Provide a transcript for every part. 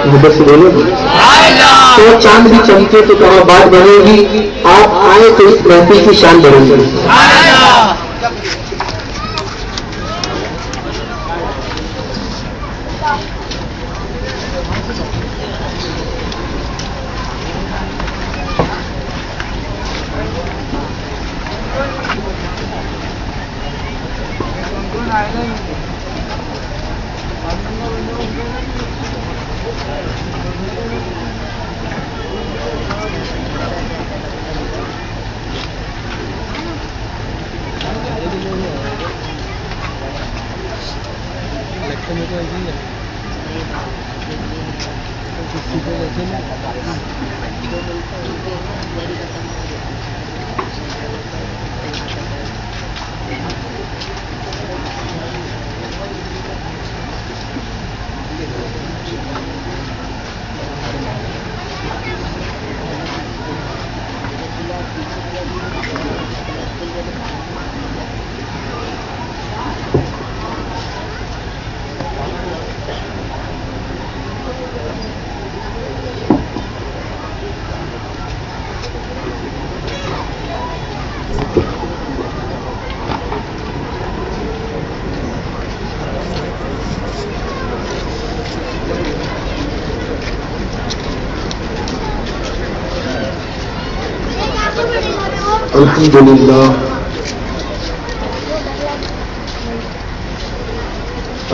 محبت سے بولو تو چاند بھی چمکے تو کہاں بات بنے گی. آپ آئے تو اس محفل کی شان بڑھے گی.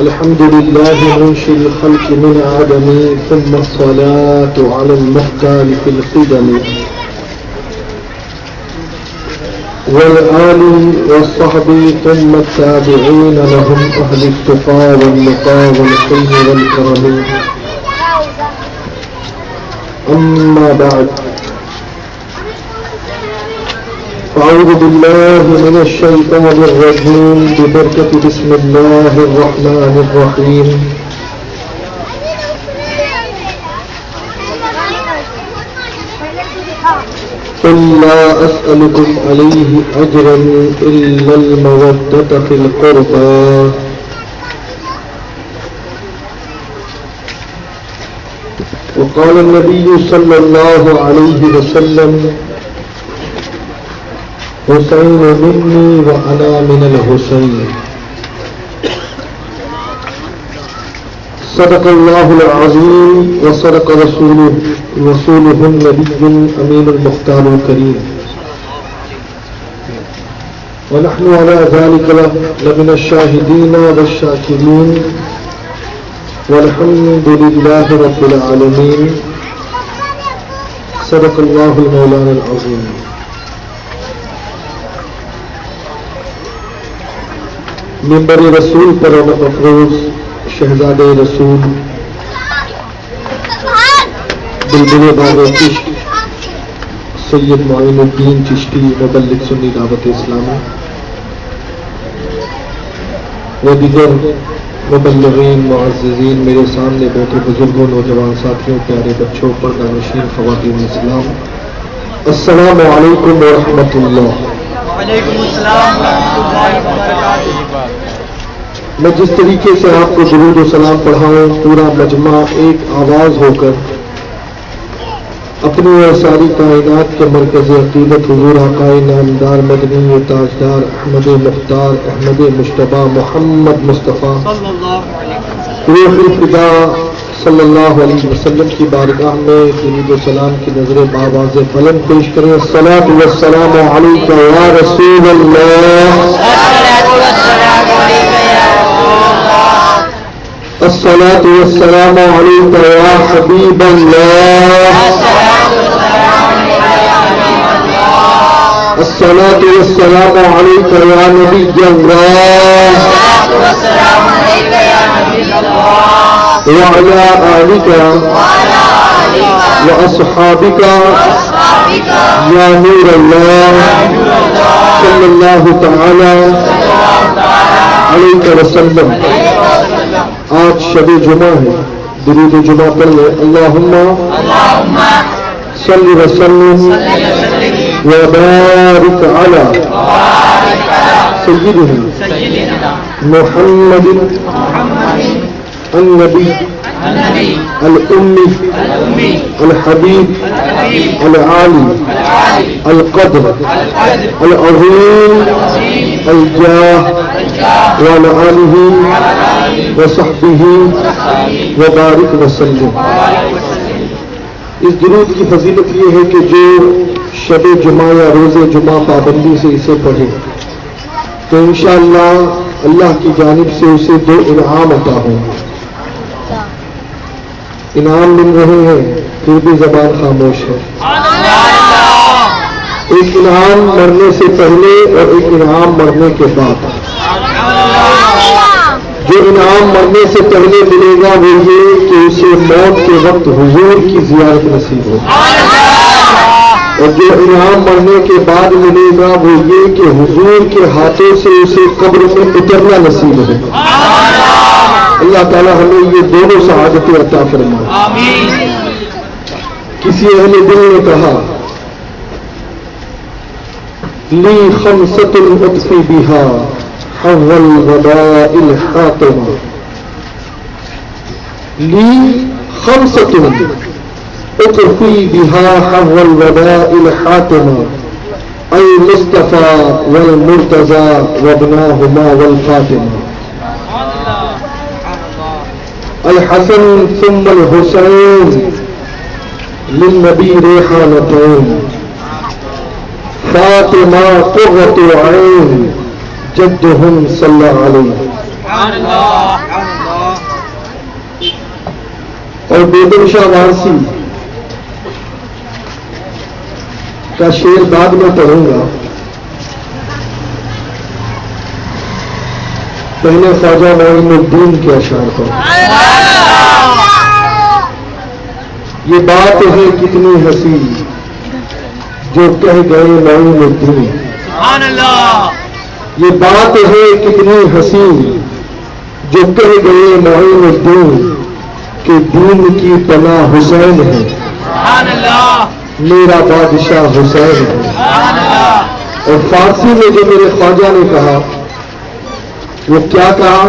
الحمد لله منشئ الخلق من عدم ثم الصلاة على المختار في القدم والآل والصحب ثم التابعين لهم أهل التقى والنقى والحلم والكرم. أما بعد أعوذ بالله من الشيطان الرجيم ببركة بسم الله الرحمن الرحيم. قل لا أسألكم عليه أجرا إلا المودة في القربى. وقال النبي صلى الله عليه وسلم حسین منی وانا من الحسین. صدق اللہ العظیم وصدق رسولہ النبی الامین المختار الکریم. ونحن على ذلك لمن الشاهدين والشاكرين والحمد لله رب العالمين. صدق اللہ المولانا العظیم. منبر رسول پر رونق افروز شہزاد رسول بلبل باغ چشت سید معین الدین چشتی مبلغ سنی دعوت اسلامی و دیگر مبلغین معززین، میرے سامنے بیٹھے بزرگوں، نوجوان ساتھیوں، پیارے بچوں، پردہ نشین خواتین اسلام، السلام علیکم ورحمۃ اللہ. وعلیکم السلام ورحمۃ اللہ وبرکاتہ. میں جس طریقے سے آپ کو درود و سلام پڑھاؤں، پورا مجمع ایک آواز ہو کر اپنی اور ساری کائنات کے مرکز عقیدت حضور آقا نامدار مدنی تاجدار احمد مختار احمد مجتبیٰ محمد مصطفیٰ روح الفدا صلی اللہ علیہ وسلم کی بارگاہ میں درود و سلام کی نظر باواز بلند پیش کریں. الصلاۃ والسلام علیک یا رسول اللہ، الصلاۃ والسلام علیک یا حبیب اللہ، الصلاۃ والسلام علیک یا نبی اللہ وعلى آلك وأصحابك يا نور الله صلى الله تعالى عليك وسلم. آج شب جمعہ ہے، درود جمعہ پڑھ لے. اللہم صلی وسلم وبارک علی سیدنا محمد النبی الأمی الحبیب العالی القدر العظیم الجاہ وعلى آلہ وصحبہ وبارک وسلم. اس درود کی فضیلت یہ ہے کہ جو شب جمعہ یا روز جمعہ پابندی سے اسے پڑھے تو انشاءاللہ اللہ کی جانب سے اسے 2 انعام عطا ہوں. انعام مل رہے ہیں پھر بھی زبان خاموش ہے. ایک انعام مرنے سے پہلے اور ایک انعام مرنے کے بعد. جو انعام مرنے سے پہلے ملے گا وہ یہ کہ اسے موت کے وقت حضور کی زیارت نصیب ہو, اور جو انعام مرنے کے بعد ملے گا وہ یہ کہ حضور کے ہاتھوں سے اسے قبر میں اترنا نصیب ہو. اللہ تعالی ہمیں یہ دونوں سعادتیں عطا فرمائے. کسی اہل دل نے کہا لی خمسۃ اطفی بہا حر الوباء الحاطمہ. لی خمسۃ اطفی بہا حر الوباء الحاطمہ المصطفى والمرتضى وابناهما والفاطمہ. الحسن ثم الحسین للنبی ریحانتین فاطمہ قرۃ عین جدہم صلی علیہ. اور بیگم شاہ وارسی کا شعر بعد میں پڑھوں گا. پہلے خواجہ معین الدین کے اشعار پر. یہ بات ہے کتنی حسین جو کہہ گئے معین الدین. یہ بات ہے کتنی حسین جو کہہ گئے معین الدین کہ دین کی پناہ حسین ہے, میرا بادشاہ حسین ہے. اور فارسی میں جو میرے خواجہ نے کہا وہ کیا کہا؟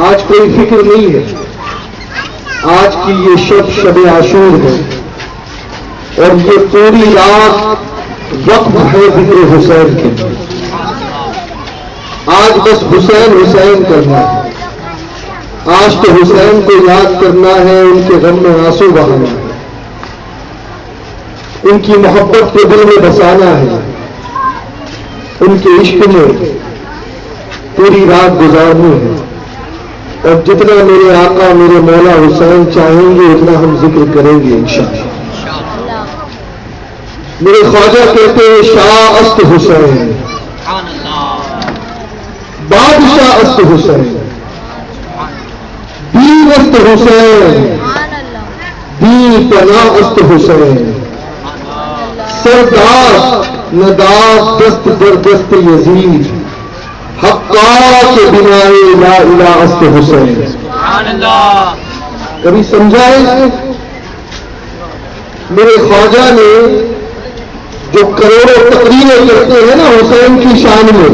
آج کوئی فکر نہیں ہے, آج کی یہ شب عاشور ہے اور یہ پوری رات وقف ہے ذکر حسین کے لیے. آج بس حسین حسین کرنا ہے, آج تو حسین کو یاد کرنا ہے, ان کے غم میں آنسو بہانا ہے, ان کی محبت کو دل میں بسانا ہے, ان کے عشق میں پوری رات گزارنی ہے. اور جتنا میرے آقا میرے مولا حسین چاہیں گے اتنا ہم ذکر کریں گے انشاءاللہ. میرے خواجہ کہتے ہیں شاہ است حسین بادشاہ است حسین دین است حسین دی پناہ است حسین سردار ندار دست در دست یزید حقا کے بنا لا الہ است حسین. کبھی سمجھائے میرے خواجہ نے جو کروڑوں تقریریں کرتے ہیں نا حسین کی شان میں,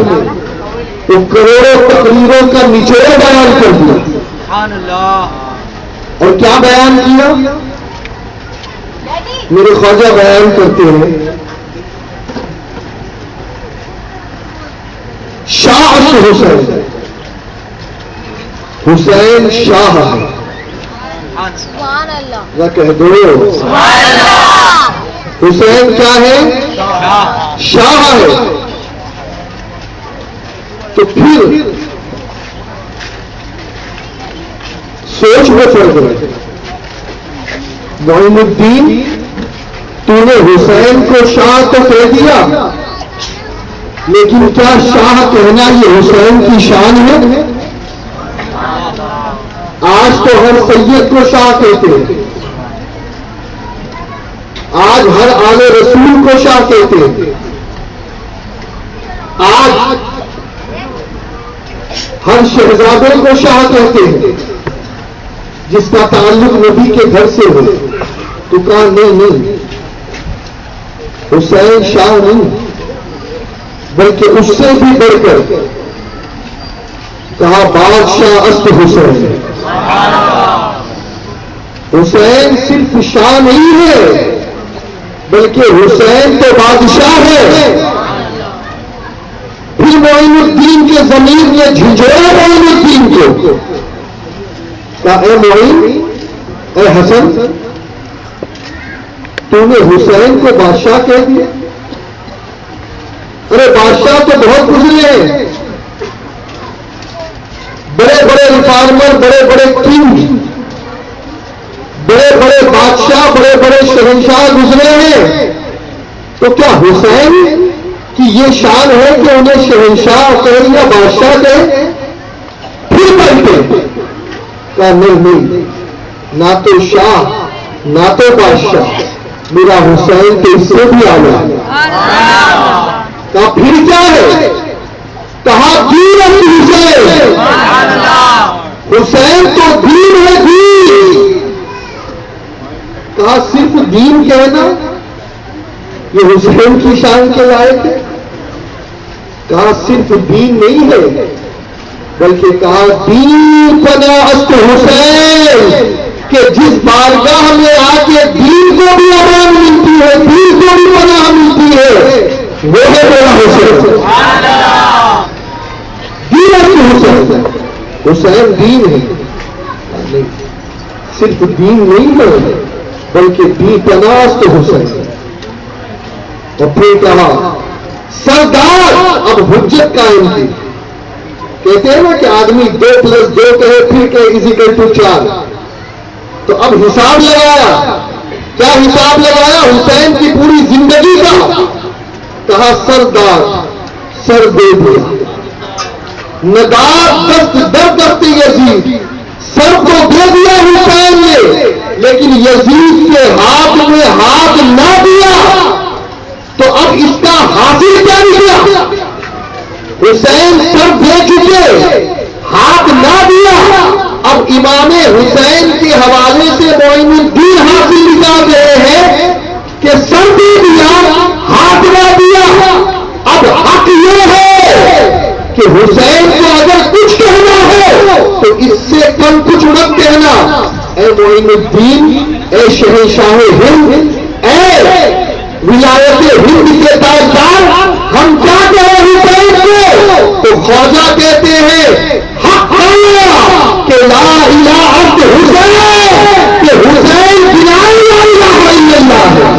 تو کروڑوں تقریروں کا نچوڑ بیان کر دیا. اور کیا بیان کیا؟ میرے خواجہ بیان کرتے ہیں شاہ حسین, حسین شاہ ہے. کیا کہہ دو حسین کیا ہے؟ شاہ ہے. تو پھر سوچ میں پڑ گئے معین الدین تو نے حسین کو شاہ تو کہہ دیا, لیکن کیا شاہ کہنا یہ حسین کی شان ہے؟ آج تو ہر سید کو شاہ کہتے ہیں, آج ہر آل رسول کو شاہ کہتے ہیں, آج ہر شہزادے کو شاہ کہتے ہیں جس کا تعلق نبی کے گھر سے ہو. تو کہا نہیں, حسین شاہ نہیں بلکہ اس سے بھی بڑھ کر کہا بادشاہ است حسین. حسین صرف شاہ نہیں ہے بلکہ حسین تو بادشاہ ہے. پھر معین الدین کے ضمیر نے جھنجھوڑا معین الدین کو، کہا اے معین، اے حسن، تو نے حسین کو بادشاہ کہہ دیا؟ ارے بادشاہ تو بہت گزرے ہیں، بڑے بڑے ریفارمر، بڑے بڑے کنگ، بڑے بڑے بادشاہ، بڑے بڑے شہنشاہ گزرے ہیں، تو کیا حسین کی یہ شان ہے کہ انہیں شہنشاہ کہیں یا بادشاہ کہیں؟ پھر بنتے کہا نہیں، نہ تو شاہ نہ تو بادشاہ، میرا حسین تو اس سے بھی اعلیٰ ہے. کہا پھر کیا ہے؟ کہا دین حسین، حسین تو دین ہے دین. کہا صرف دین کہنا یہ حسین کی شان کے لائق ہے؟ کہا صرف دین نہیں ہے بلکہ کہا دین پناہ حسین، کہ جس بارگاہ میں آ کے دین کو بھی امان ملتی ہے، دین کو بھی پناہ ملتی ہے، وہ ہے میرا حسین. دین حسین، حسین دین ہے، صرف دین نہیں ہے بلکہ دین پناہ حسین. اور پھر کہا سردار اب حجت قائم کی. کہتے ہیں نا کہ آدمی 2+2 کہے پھر کہ = 4، تو اب حساب لگایا. کیا حساب لگایا؟ حسین کی پوری زندگی کا. کہا سردار سر دے دیا، ندار دست در دست یزید، سر کو دے دیا حسین نے، لیکن یزید کے ہاتھ میں ہاتھ نہ دیا. تو اب اس کا حاصل کیا نکلا؟ حسین سر دے چکے، ہاتھ نہ دیا. اب امام حسین کے حوالے سے معین الدین حاصل نکال رہے ہیں کہ سر دے دیا، ہاتھ نہ دیا. اب حق یہ ہے کہ حسین کو اگر کچھ کہنا ہو تو اس سے کم کچھ مت کہنا. اے معین الدین، اے شہنشاہ ہند، اے ولایت ہند کے تاجدار، ہم کیا کہیں حسین کو؟ تو خواجہ کہتے ہیں حق کہ لا الہ الا حسین، کہ حسین بنا لا الہ الا اللہ ہے.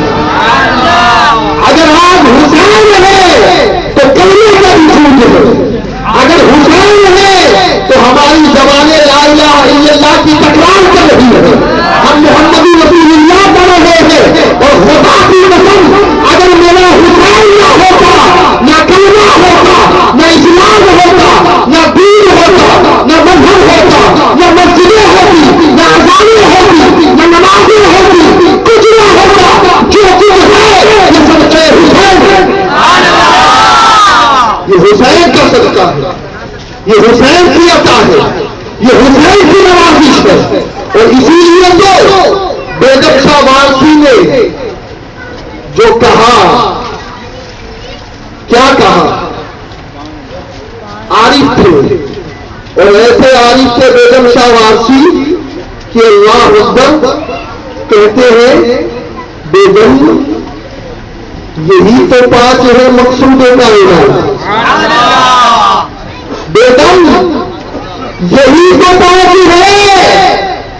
اگر آپ حسین ہیں تو کلمے کا وجود ہے، اگر حسین ہے تو ہماری زبانیں لا الہ الا اللہ کی تکرار کر رہی ہے، ہم محمدی رسول اللہ پڑھ رہے ہیں. اور خدا کی قسم اگر میرا حسین نہ ہوتا، نہ کلمہ ہوتا، نہ اسلام ہوتا، نہ دین ہوتا، نہ مذہب ہوتا، نہ مسجدیں ہوتی، نہ اذانیں ہوتی، نہ نمازیں ہوتی، کچھ نہ ہوتا. جو کچھ ہے یہ صدقہ حسین ہے. یہ حسین کا صدقہ ہے، یہ حسین کی عطا ہے، یہ حسین کی نوازش ہے. اور اسی لیے تو بیگم شاہ وارسی نے جو کہا، کیا کہا؟ عارف تھے اور ایسے عارف تھے بیگم شاہ وارسی کہ اللہ اکبر کہتے ہیں بیگم یہی تو 5 ہے مقصود کائنات. بیگم یہی تو 5 ہے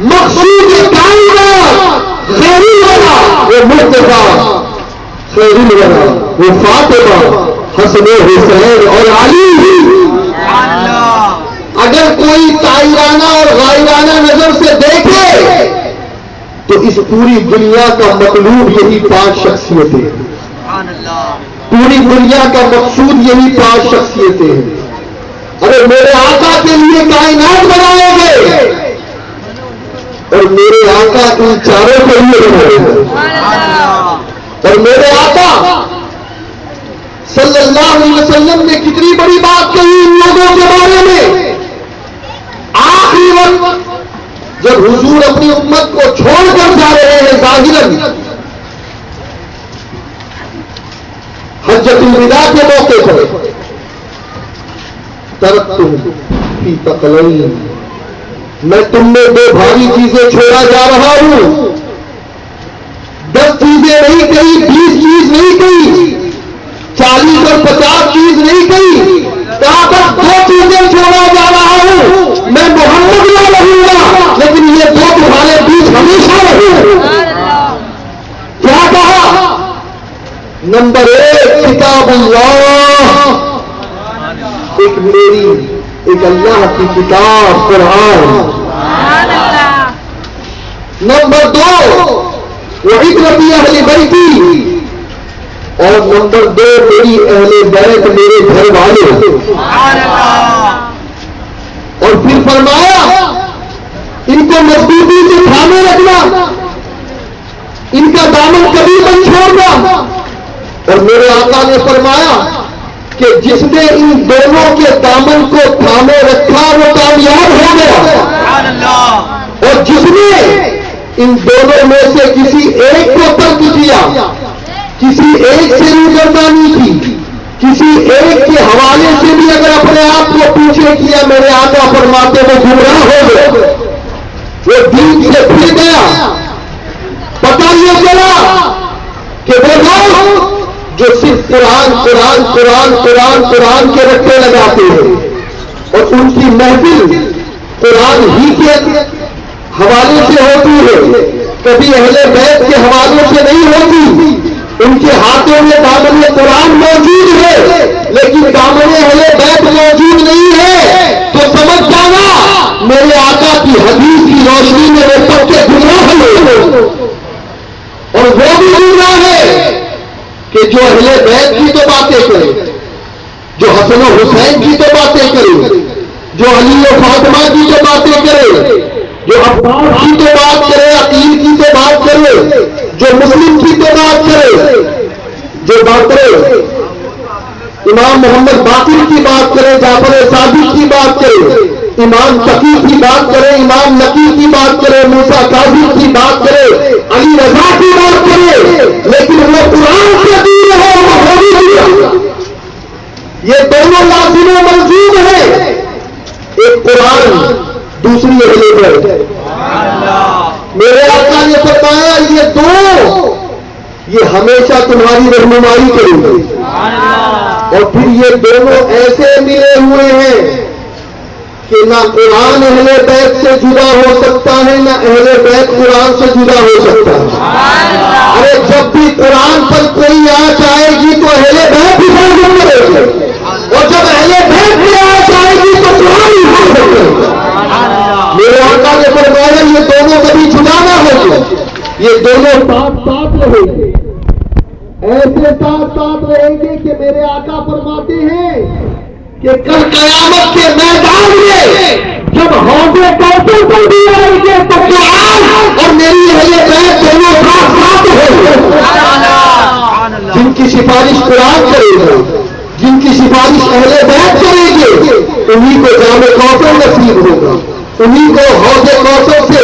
مقصود کائنات. خیری والا وہ مرتضیٰ، خیری والا وہ فاطمہ، حسن حسین اور علی. اگر کوئی طائرانہ اور غائرانہ نظر سے دیکھے تو اس پوری دنیا کا مطلوب یہی 5 شخصیتیں ہیں، پوری دنیا کا مقصود یہی 5 شخصیتیں ہیں. ارے میرے آقا کے لیے کائنات بنائے گئے اور میرے آقا ان چاروں کے لیے بنائے گئے. اور میرے آقا صلی اللہ علیہ وسلم نے کتنی بڑی بات کہی ان لوگوں کے بارے میں. آخری وقت جب حضور اپنی امت کو چھوڑ کر جا رہے ہیں ظاہراً، حجۃ الوداع کے موقع پر، ترکتم فی ثقلین میں تم میں 2 بھاری چیزیں چھوڑا جا رہا ہوں. 10 چیزیں نہیں کہی, 20 چیز نہیں کہی, 40 اور 50 چیز نہیں کہی, کہاں پر 2 چیزیں چھوڑا جا رہا ہوں. میں محمد نہ رہوں گا لیکن یہ 2 تمہارے بیچ ہمیشہ رہیں گے. کیا کہا؟ نمبر 1 کتاب اللہ, ایک میری ایک اللہ کی کتاب قرآن. نمبر 2 وعترتی اہل بیتی, اور نمبر 2 میری اہل بیت, میرے گھر والے. اور پھر فرمایا ان کو مضبوطی سے تھامے رکھنا, ان کا دامن کبھی نہیں چھوڑنا. اور میرے آقا نے فرمایا کہ جس نے ان دونوں کے دامن کو تھامے رکھا وہ کامیاب ہو گیا, اور جس نے ان دونوں میں سے کسی ایک کو ترک کیا, کسی ایک سے روگردانی کی, کسی ایک کے حوالے سے بھی اگر اپنے آپ کو پیچھے کیا, میرے آقا فرماتے وہ گمراہ ہو گئے, وہ دین سے پھر گیا. پتہ یہ چلا کہ وہ لوگ جو صرف قرآن قرآن قرآن قرآن قرآن کے رٹے لگاتے ہیں اور ان کی محفل قرآن ہی کے حوالے سے ہوتی ہے, کبھی اہل بیت کے حوالے سے نہیں ہوتی. ان کے ہاتھوں میں دامن قرآن موجود ہے لیکن دامن اہل بیت موجود نہیں ہے, تو سمجھ جانا میرے آقا کی حدیث کی روشنی میں وہ سب کے گمراہ ہوئے. اور وہ بھی گمراہ ہے کہ جو اہل بیت کی تو باتیں کرے, جو حسن و حسین کی تو باتیں کرے, جو علی و فاطمہ کی تو باتیں کرے, جو عباس کی تو بات کرے, عقیل کی تو بات کرے, جو مسلم کی تو بات کرے, جو بات کرے امام محمد باقر کی بات کرے, جعفر صادق کی بات کرے, امام تقی کی بات کرے, امام نقی کی بات کرے, موسیٰ کاظم کی بات کرے, علی رضا کی بات کرے, لیکن وہ قرآن سے دور ہے, وہ ہو نہیں. یہ دونوں لازم و ملزوم ہیں, ایک قرآن دوسری اہل بیت. میرے آقا نے فرمایا یہ 2 یہ ہمیشہ تمہاری رہنمائی کریں گے, اور پھر یہ دونوں ایسے ملے ہوئے ہیں کہ نہ قرآن اہل بیت سے جدا ہو سکتا ہے, نہ اہل بیت قرآن سے جدا ہو سکتا ہے. ارے جب بھی قرآن پر کوئی آنچ آئے گی تو اہل بیت حفاظت کرے گی, اور جب اہل بیت کی آنچ آئے گی تو قرآن حفاظت کرے گی. میرے آقا نے فرمایا یہ دونوں کبھی جدا نہ ہوگے, یہ دونوں ساتھ ساتھ رہیں گے, ایسے ساتھ ساتھ رہیں گے کہ میرے آقا فرماتے ہیں کہ کل قیامت کے میدان میں جب حوض کوثر پر بھی آئیں گے تو قرآن اور میری اہل بیت دونوں ساتھ ساتھ ہوں گے. جن کی سفارش قرآن کرے گا, جن کی سفارش اہل بیت کرے گے, انہیں کو جام کوثر نصیب ہوگا, انہیں کو حوض کوثر سے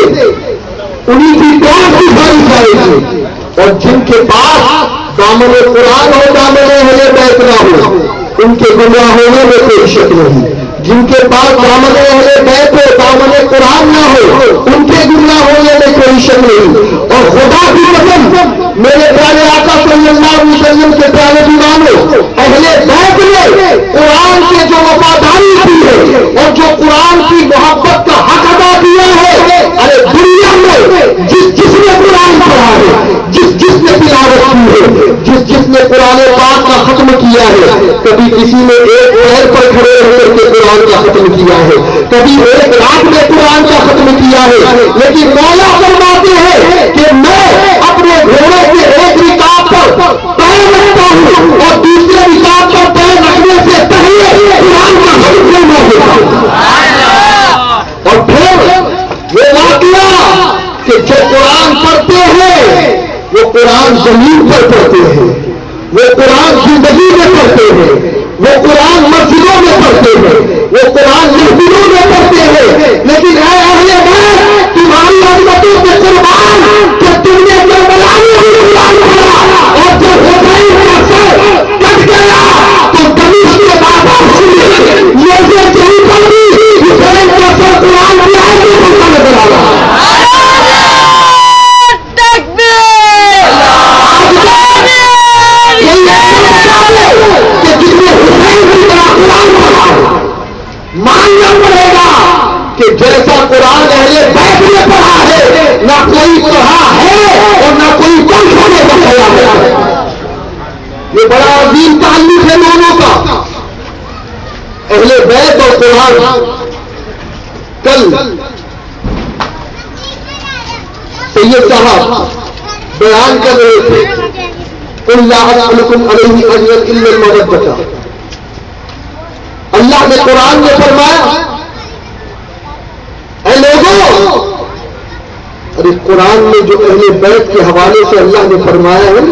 انہیں کی پیاس دکھائی جائے گی. اور جن کے پاس دامن قرآن ہو, دامن اہل بیت نہ ہو, ان کے گمراہ ہونے میں کوئی شک نہیں. جن کے پاس دامن اہل بیت ہو, دامن قرآن نہ ہو, ان کے گمراہ ہونے میں کوئی شک نہیں. اور خدا کی قسم میرے پیارے آقا صلی اللہ علیہ وسلم کے پیارے دیوانوں, اہل بیت نے قرآن کے جو وفاداری کی ہے اور جو قرآن کی محبت کا حق ادا کیا ہے, ارے دنیا میں جس نے قرآن پڑھا ہے, جس نے تلاوت کی ہے, جس نے قرآن پاک کا ختم کیا ہے, کبھی کسی نے ایک پیر پر کھڑے ہو کر کے قرآن کا ختم کیا ہے, کبھی ایک رات میں قرآن کا ختم کیا ہے, لیکن مولا فرماتے ہیں کہ میں اپنے گھوڑے کے ایک رکاب پر پیر رکھتا ہوں اور دوسرے رکاب پر پیر رکھنے سے پہلے قرآن کا ختم کرنا ہوتا ہے. اور پھر یہ واقعہ کہ جو قرآن پڑھتے ہیں وہ قرآن زمین پر پڑھتے ہیں, وہ قرآن زندگی میں پڑھتے ہیں, وہ قرآن مسجدوں میں پڑھتے ہیں, وہ قرآن مسجدوں میں پڑھتے ہیں. لیکن اے اہل بیت تمہاری عظمتوں کے قربان کہ تم نے کربلا میں قرآن پڑھا, اور جب حسین کا سر کٹ گیا تو دمشق کے بابا سے یہ چلی پڑی, حسین کا سر قرآن بیت اور قرآن. کل سید صاحب بیان کر رہے تھے قل لا اسألکم علیہ اجرا الا المودۃ. اللہ نے قرآن میں فرمایا اے لوگوں، ارے قرآن میں جو اہل بیت کے حوالے سے اللہ نے فرمایا ہے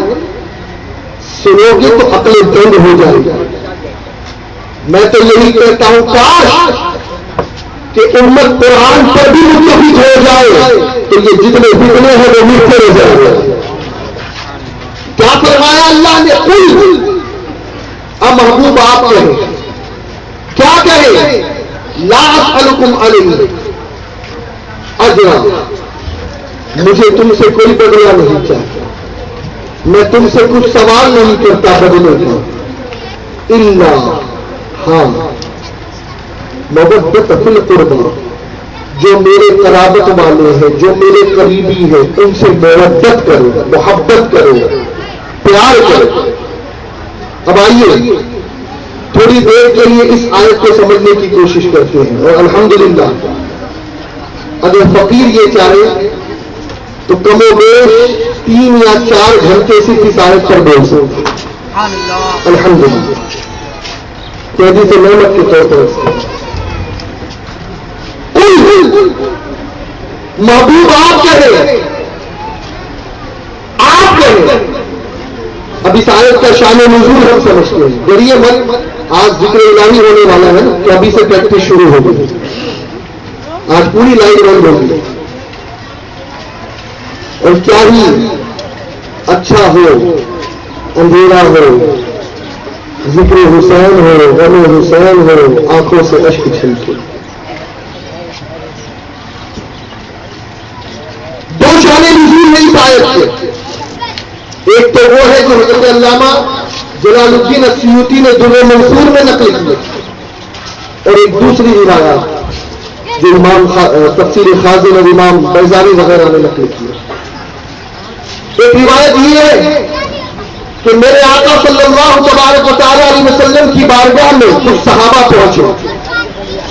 سنو گے تو عقلیں دنگ ہو جائے گی. میں تو یہی کہتا ہوں کاش کہ امت قرآن پر بھی متفق ہو جائے تو یہ جتنے فتنے ہیں وہ مٹتے رہ جائیں گے. کیا فرمایا اللہ نے؟ قل، اب محبوب آپ کہیں کیا کہیں؟ لا اسألکم علیہ اجرا، مجھے تم سے کوئی بدلہ نہیں چاہتا، میں تم سے کچھ سوال نہیں کرتا بدلے کا. الا، ہاں، مودۃ فی القربی، جو میرے قرابت والے ہیں، جو میرے قریبی ہیں، ان سے مودت کرو، محبت کرو، پیار کرو. اب آئیے تھوڑی دیر کے لیے اس آیت کو سمجھنے کی کوشش کرتے ہیں. اور الحمدللہ اگر فقیر یہ چاہے تو کم و بیش 3 یا 4 گھنٹے سے اس آیت پر بول سکتے ہیں. الحمدللہ قیدی سے نعمت کے طور پر محبوب آپ کہیں، آپ کہیں. اب اس آیت کا شان نزول ہم سمجھتے ہیں. ڈریے مت، آج ذکر الہی ہونے والا ہے تو ابھی سے پریکٹس شروع ہو گئی. آج پوری لائن بند ہوگی. اور کیا ہی اچھا ہو، اندھیرا ہو، ذکر حسین ہو، غم حسین ہو، آنکھوں سے اشک چھلکے. دو شان نزول ہے اس آیت کے. ایک تو وہ ہے جو حضرت علامہ جلال الدین السیوطی نے در منصور میں نقل کی، اور ایک دوسری روایات جو امام تفسیر خازن اور امام بیضاوی وغیرہ نے نقل کی. ایک روایت یہ ہے کہ میرے آقا صلی اللہ تبارک و تعالی علیہ وسلم کی بارگاہ میں کچھ صحابہ پہنچے.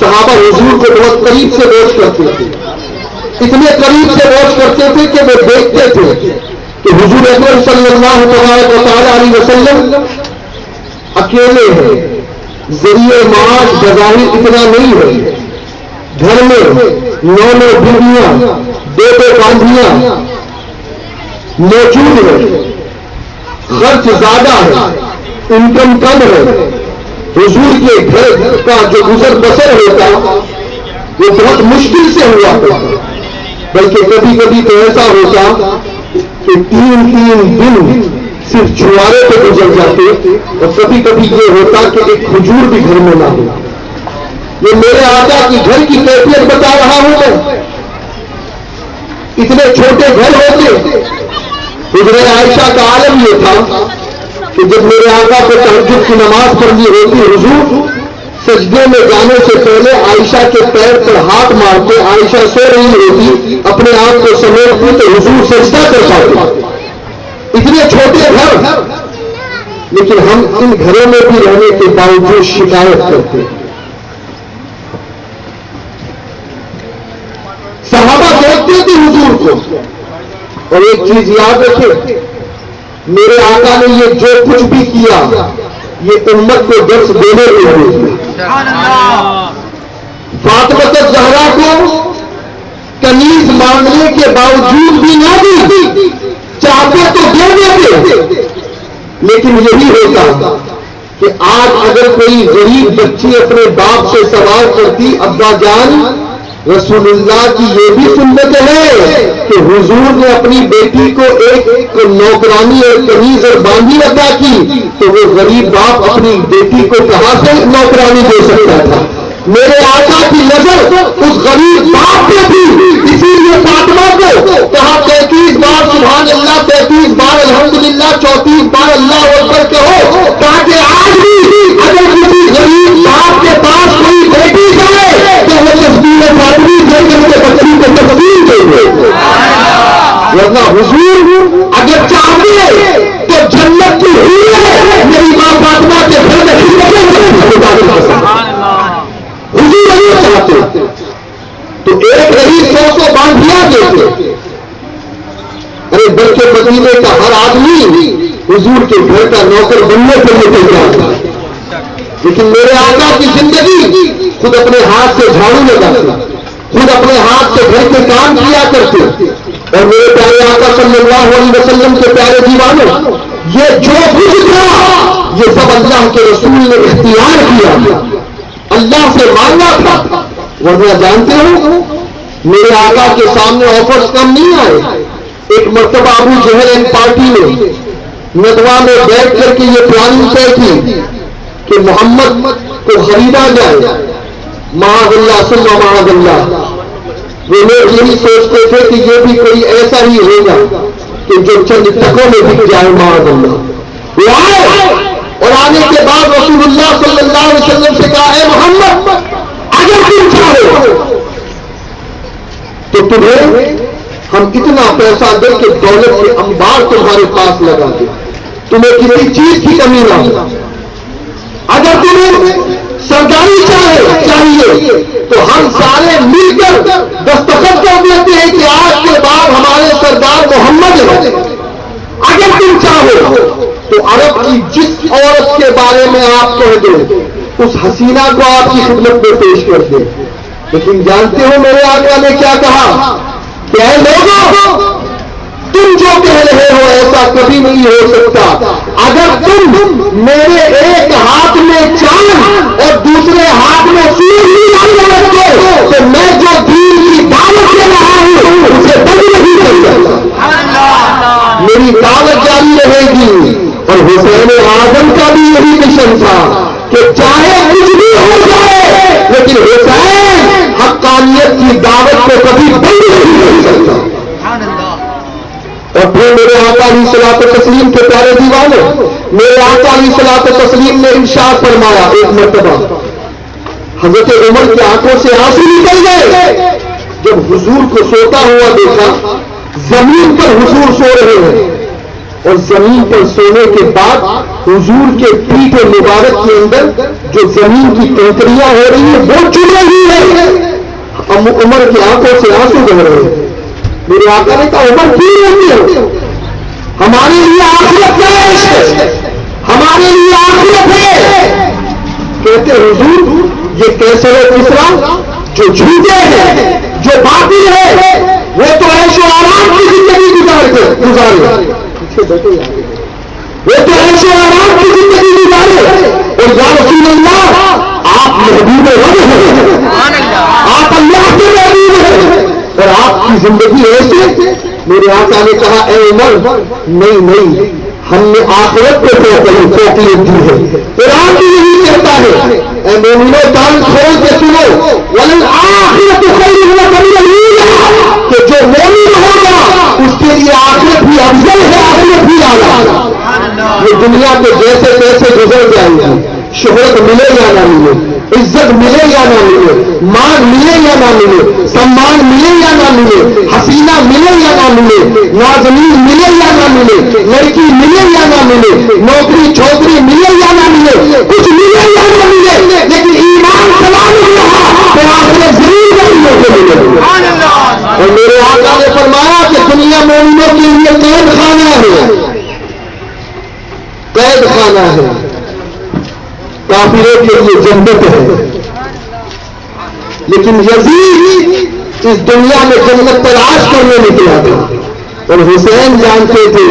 صحابہ حضور کو بہت قریب سے واچ کرتے تھے، اتنے قریب سے واچ کرتے تھے کہ وہ دیکھتے تھے کہ حضور اکرم صلی اللہ تبارک و تعالی علیہ وسلم اکیلے ہیں. ذریعہ معاش بظاہر اتنا نہیں ہے، گھر میں 9 بیویاں 2 باندھیاں موجود ہیں، خرچ زیادہ ہے، انکم کم ہے. حضور کے گھر کا جو گزر بسر ہوتا وہ بہت مشکل سے ہوا کرتا، بلکہ کبھی کبھی تو ایسا ہوتا کہ 3 دن صرف چھوارے پہ گزر جاتے، اور کبھی کبھی یہ ہوتا کہ ایک کھجور بھی گھر میں نہ ہو. یہ میرے آقا کی گھر کی کیفیت بتا رہا ہوں میں. اتنے چھوٹے گھر ہوتے. حضرت عائشہ کا عالم یہ تھا کہ جب میرے آقا کو تہجد کی نماز پڑھنی ہوتی، حضور سجدے میں جانے سے پہلے عائشہ کے پیر پر ہاتھ مارتے، عائشہ سو رہی ہوتی، اپنے آپ کو سمیٹتی تو حضور سجدہ کر پاتے. اتنے چھوٹے گھر، لیکن ہم ان گھروں میں بھی رہنے کے باوجود شکایت کرتے ہیں. صحابہ دیکھتے تھے حضور کو. اور ایک چیز یاد رکھے، میرے آقا نے یہ جو کچھ بھی کیا یہ امت کو درس دینے کے لیے کیا. فاطمہ زہرا کو کنیز مانگنے کے باوجود بھی نہ دی، چاہتے تو دے دیتے. لیکن یہی ہوتا کہ آج اگر کوئی غریب بچی اپنے باپ سے سوال کرتی، ابا جان رسول اللہ کی یہ بھی سنت ہے کہ حضور نے اپنی بیٹی کو ایک نوکرانی اور کنیز اور باندھی عطا کی، تو وہ غریب باپ اپنی بیٹی کو کہاں سے نوکرانی دے سکتا تھا؟ میرے آقا کی نظر اس غریب باپ پہ تھی، اسی لیے فاطمہ کو کہا 33 بار سبحان اللہ، 33 بار الحمدللہ، 34 بار اللہ اکبر کہو، تاکہ آج بھی اگر کسی غریب باپ کے پاس کوئی بیٹی جائے تو وہ تصویر فاطمی دے کر کے بچی کو تصویر دے دے. ورنہ حضور اگر چاہتے تو جنت کی ہوئی ہے میری ماں فاطمہ کے گھر میں کے مدینے کا ہر آدمی حضور کے گھر کا نوکر بننے کے لیے تیار تھا، لیکن میرے آقا کی زندگی خود اپنے ہاتھ سے جھاڑو لگاتے، خود اپنے ہاتھ سے گھر کے کام کیا کرتے، اور میرے پیارے آقا صلی اللہ علیہ وسلم کے پیارے دیوانوں، یہ جو کچھ تھا یہ سب اللہ کے رسول نے اختیار کیا، اللہ سے مانگا تھا، ورنہ جانتے ہو میرے آقا کے سامنے آفرز کم نہیں آئے۔ ایک مرتبہ ابو جہل اینڈ پارٹی نے ندوہ میں بیٹھ کر کے یہ پلاننگ طے کی کہ محمد کو خریدا جائے، معاذ اللہ ثم معاذ اللہ۔ وہ لوگ یہی سوچتے تھے کہ یہ بھی کوئی ایسا ہی ہوگا کہ جو چند ٹکوں میں بک جائے، معاذ اللہ۔ وہ آئے اور آنے کے بعد رسول اللہ صلی اللہ علیہ وسلم سے کہا، اے محمد اگر تم چاہو تو تمہیں ہم اتنا پیسہ دیں کہ دولت کے انبار تمہارے پاس لگا دیں، تمہیں کسی چیز کی کمی نہ ہو۔ اگر تمہیں سرداری چاہیے تو ہم سارے مل کر دستخط کر دیتے ہیں کہ آج کے بعد ہمارے سردار محمد ہیں۔ اگر تم چاہو تو عرب کی جس عورت کے بارے میں آپ کہہ دیں اس حسینہ کو آپ کی خدمت میں پیش کر دیں۔ لیکن جانتے ہو میرے آقا نے کیا کہا کہ اے لوگوں، تم جو کہہ رہے ہو ایسا کبھی نہیں ہو سکتا۔ اگر تم میرے ایک ہاتھ میں چاند اور دوسرے ہاتھ میں سورج نہیں رکھتے تو میں جو دین کی دعوت دے رہا ہوں اسے بند نہیں کر سکتا، میری دعوت جاری رہے گی۔ اور حسین اعظم کا بھی یہی مشن تھا کہ چاہے کچھ بھی ہو جائے لیکن حسین حقانیت کی دعوت کو کبھی بند نہیں کر سکتا۔ اور پھر میرے آقا علیہ الصلوۃ والتسلیم کے پیارے دیوانوں، میرے آقا علیہ الصلوۃ والتسلیم نے ارشاد فرمایا ایک مرتبہ حضرت عمر کی آنکھوں سے آنسو نکل گئے جب حضور کو سوتا ہوا دیکھا۔ زمین پر حضور سو رہے ہیں اور زمین پر سونے کے بعد حضور کے پیٹھ مبارک کے اندر جو زمین کی کنکریاں ہو رہی ہیں وہ چل رہی ہے۔ عمر کی آنکھوں سے آنسو بہ رہے ہیں۔ میرے آقا نے کہا عمر کیوں ہوتی ہے؟ ہمارے لیے آخرت کا عشق ہے، ہمارے لیے آخرت ہے۔ کہتے حضور یہ کیسے ہے کسرا جو جھوٹے ہیں، جو باطل ہے، وہ تو عیش و آرام کی زندگی گزارے، وہ تو عیش و آرام کی زندگی گزارے۔ اور یا رسول اللہ آپ محبوب رب ہیں، آپ اللہ کے محبوب ہیں اور آپ کی زندگی ایسے۔ میرے آقا نے کہا اے عمر نہیں، ہم نے آخرت کو توقیت دی ہے۔ قرآن بھی یہی کہتا ہے، اے مومنو کان کھول کے سنو، وَلَلْآخِرَةُ خَيْرٌ لَكَ مِنَ الْأُولَىٰ، کہ جو مومن ہوگا اس کے لیے آخرت بھی افضل ہے، آخرت بھی اعلیٰ۔ یہ دنیا کے جیسے تیسے گزر جائیں گے، شہرت ملے یا نہ ملے، عزت ملے یا نہ ملے، مان ملے یا نہ ملے، سمان ملے یا نہ ملے، حسینہ ملے یا نہ ملے، نازنین ملے یا نہ ملے، لڑکی ملے یا نہ ملے، نوکری چھوکری ملے یا نہ ملے، کچھ ملے یا نہ ملے، لیکن ایمان سلامت رہا تو آخرت ضرور مومنوں کو ملے۔ اور میرے آقا نے فرمایا کہ دنیا مومنوں کے لیے قید خانہ ہے، قید خانہ ہے، کافروں کے لیے جنت ہے۔ لیکن یزید اس دنیا میں جنت تلاش کرنے نکلا تھا اور حسین جانتے تھے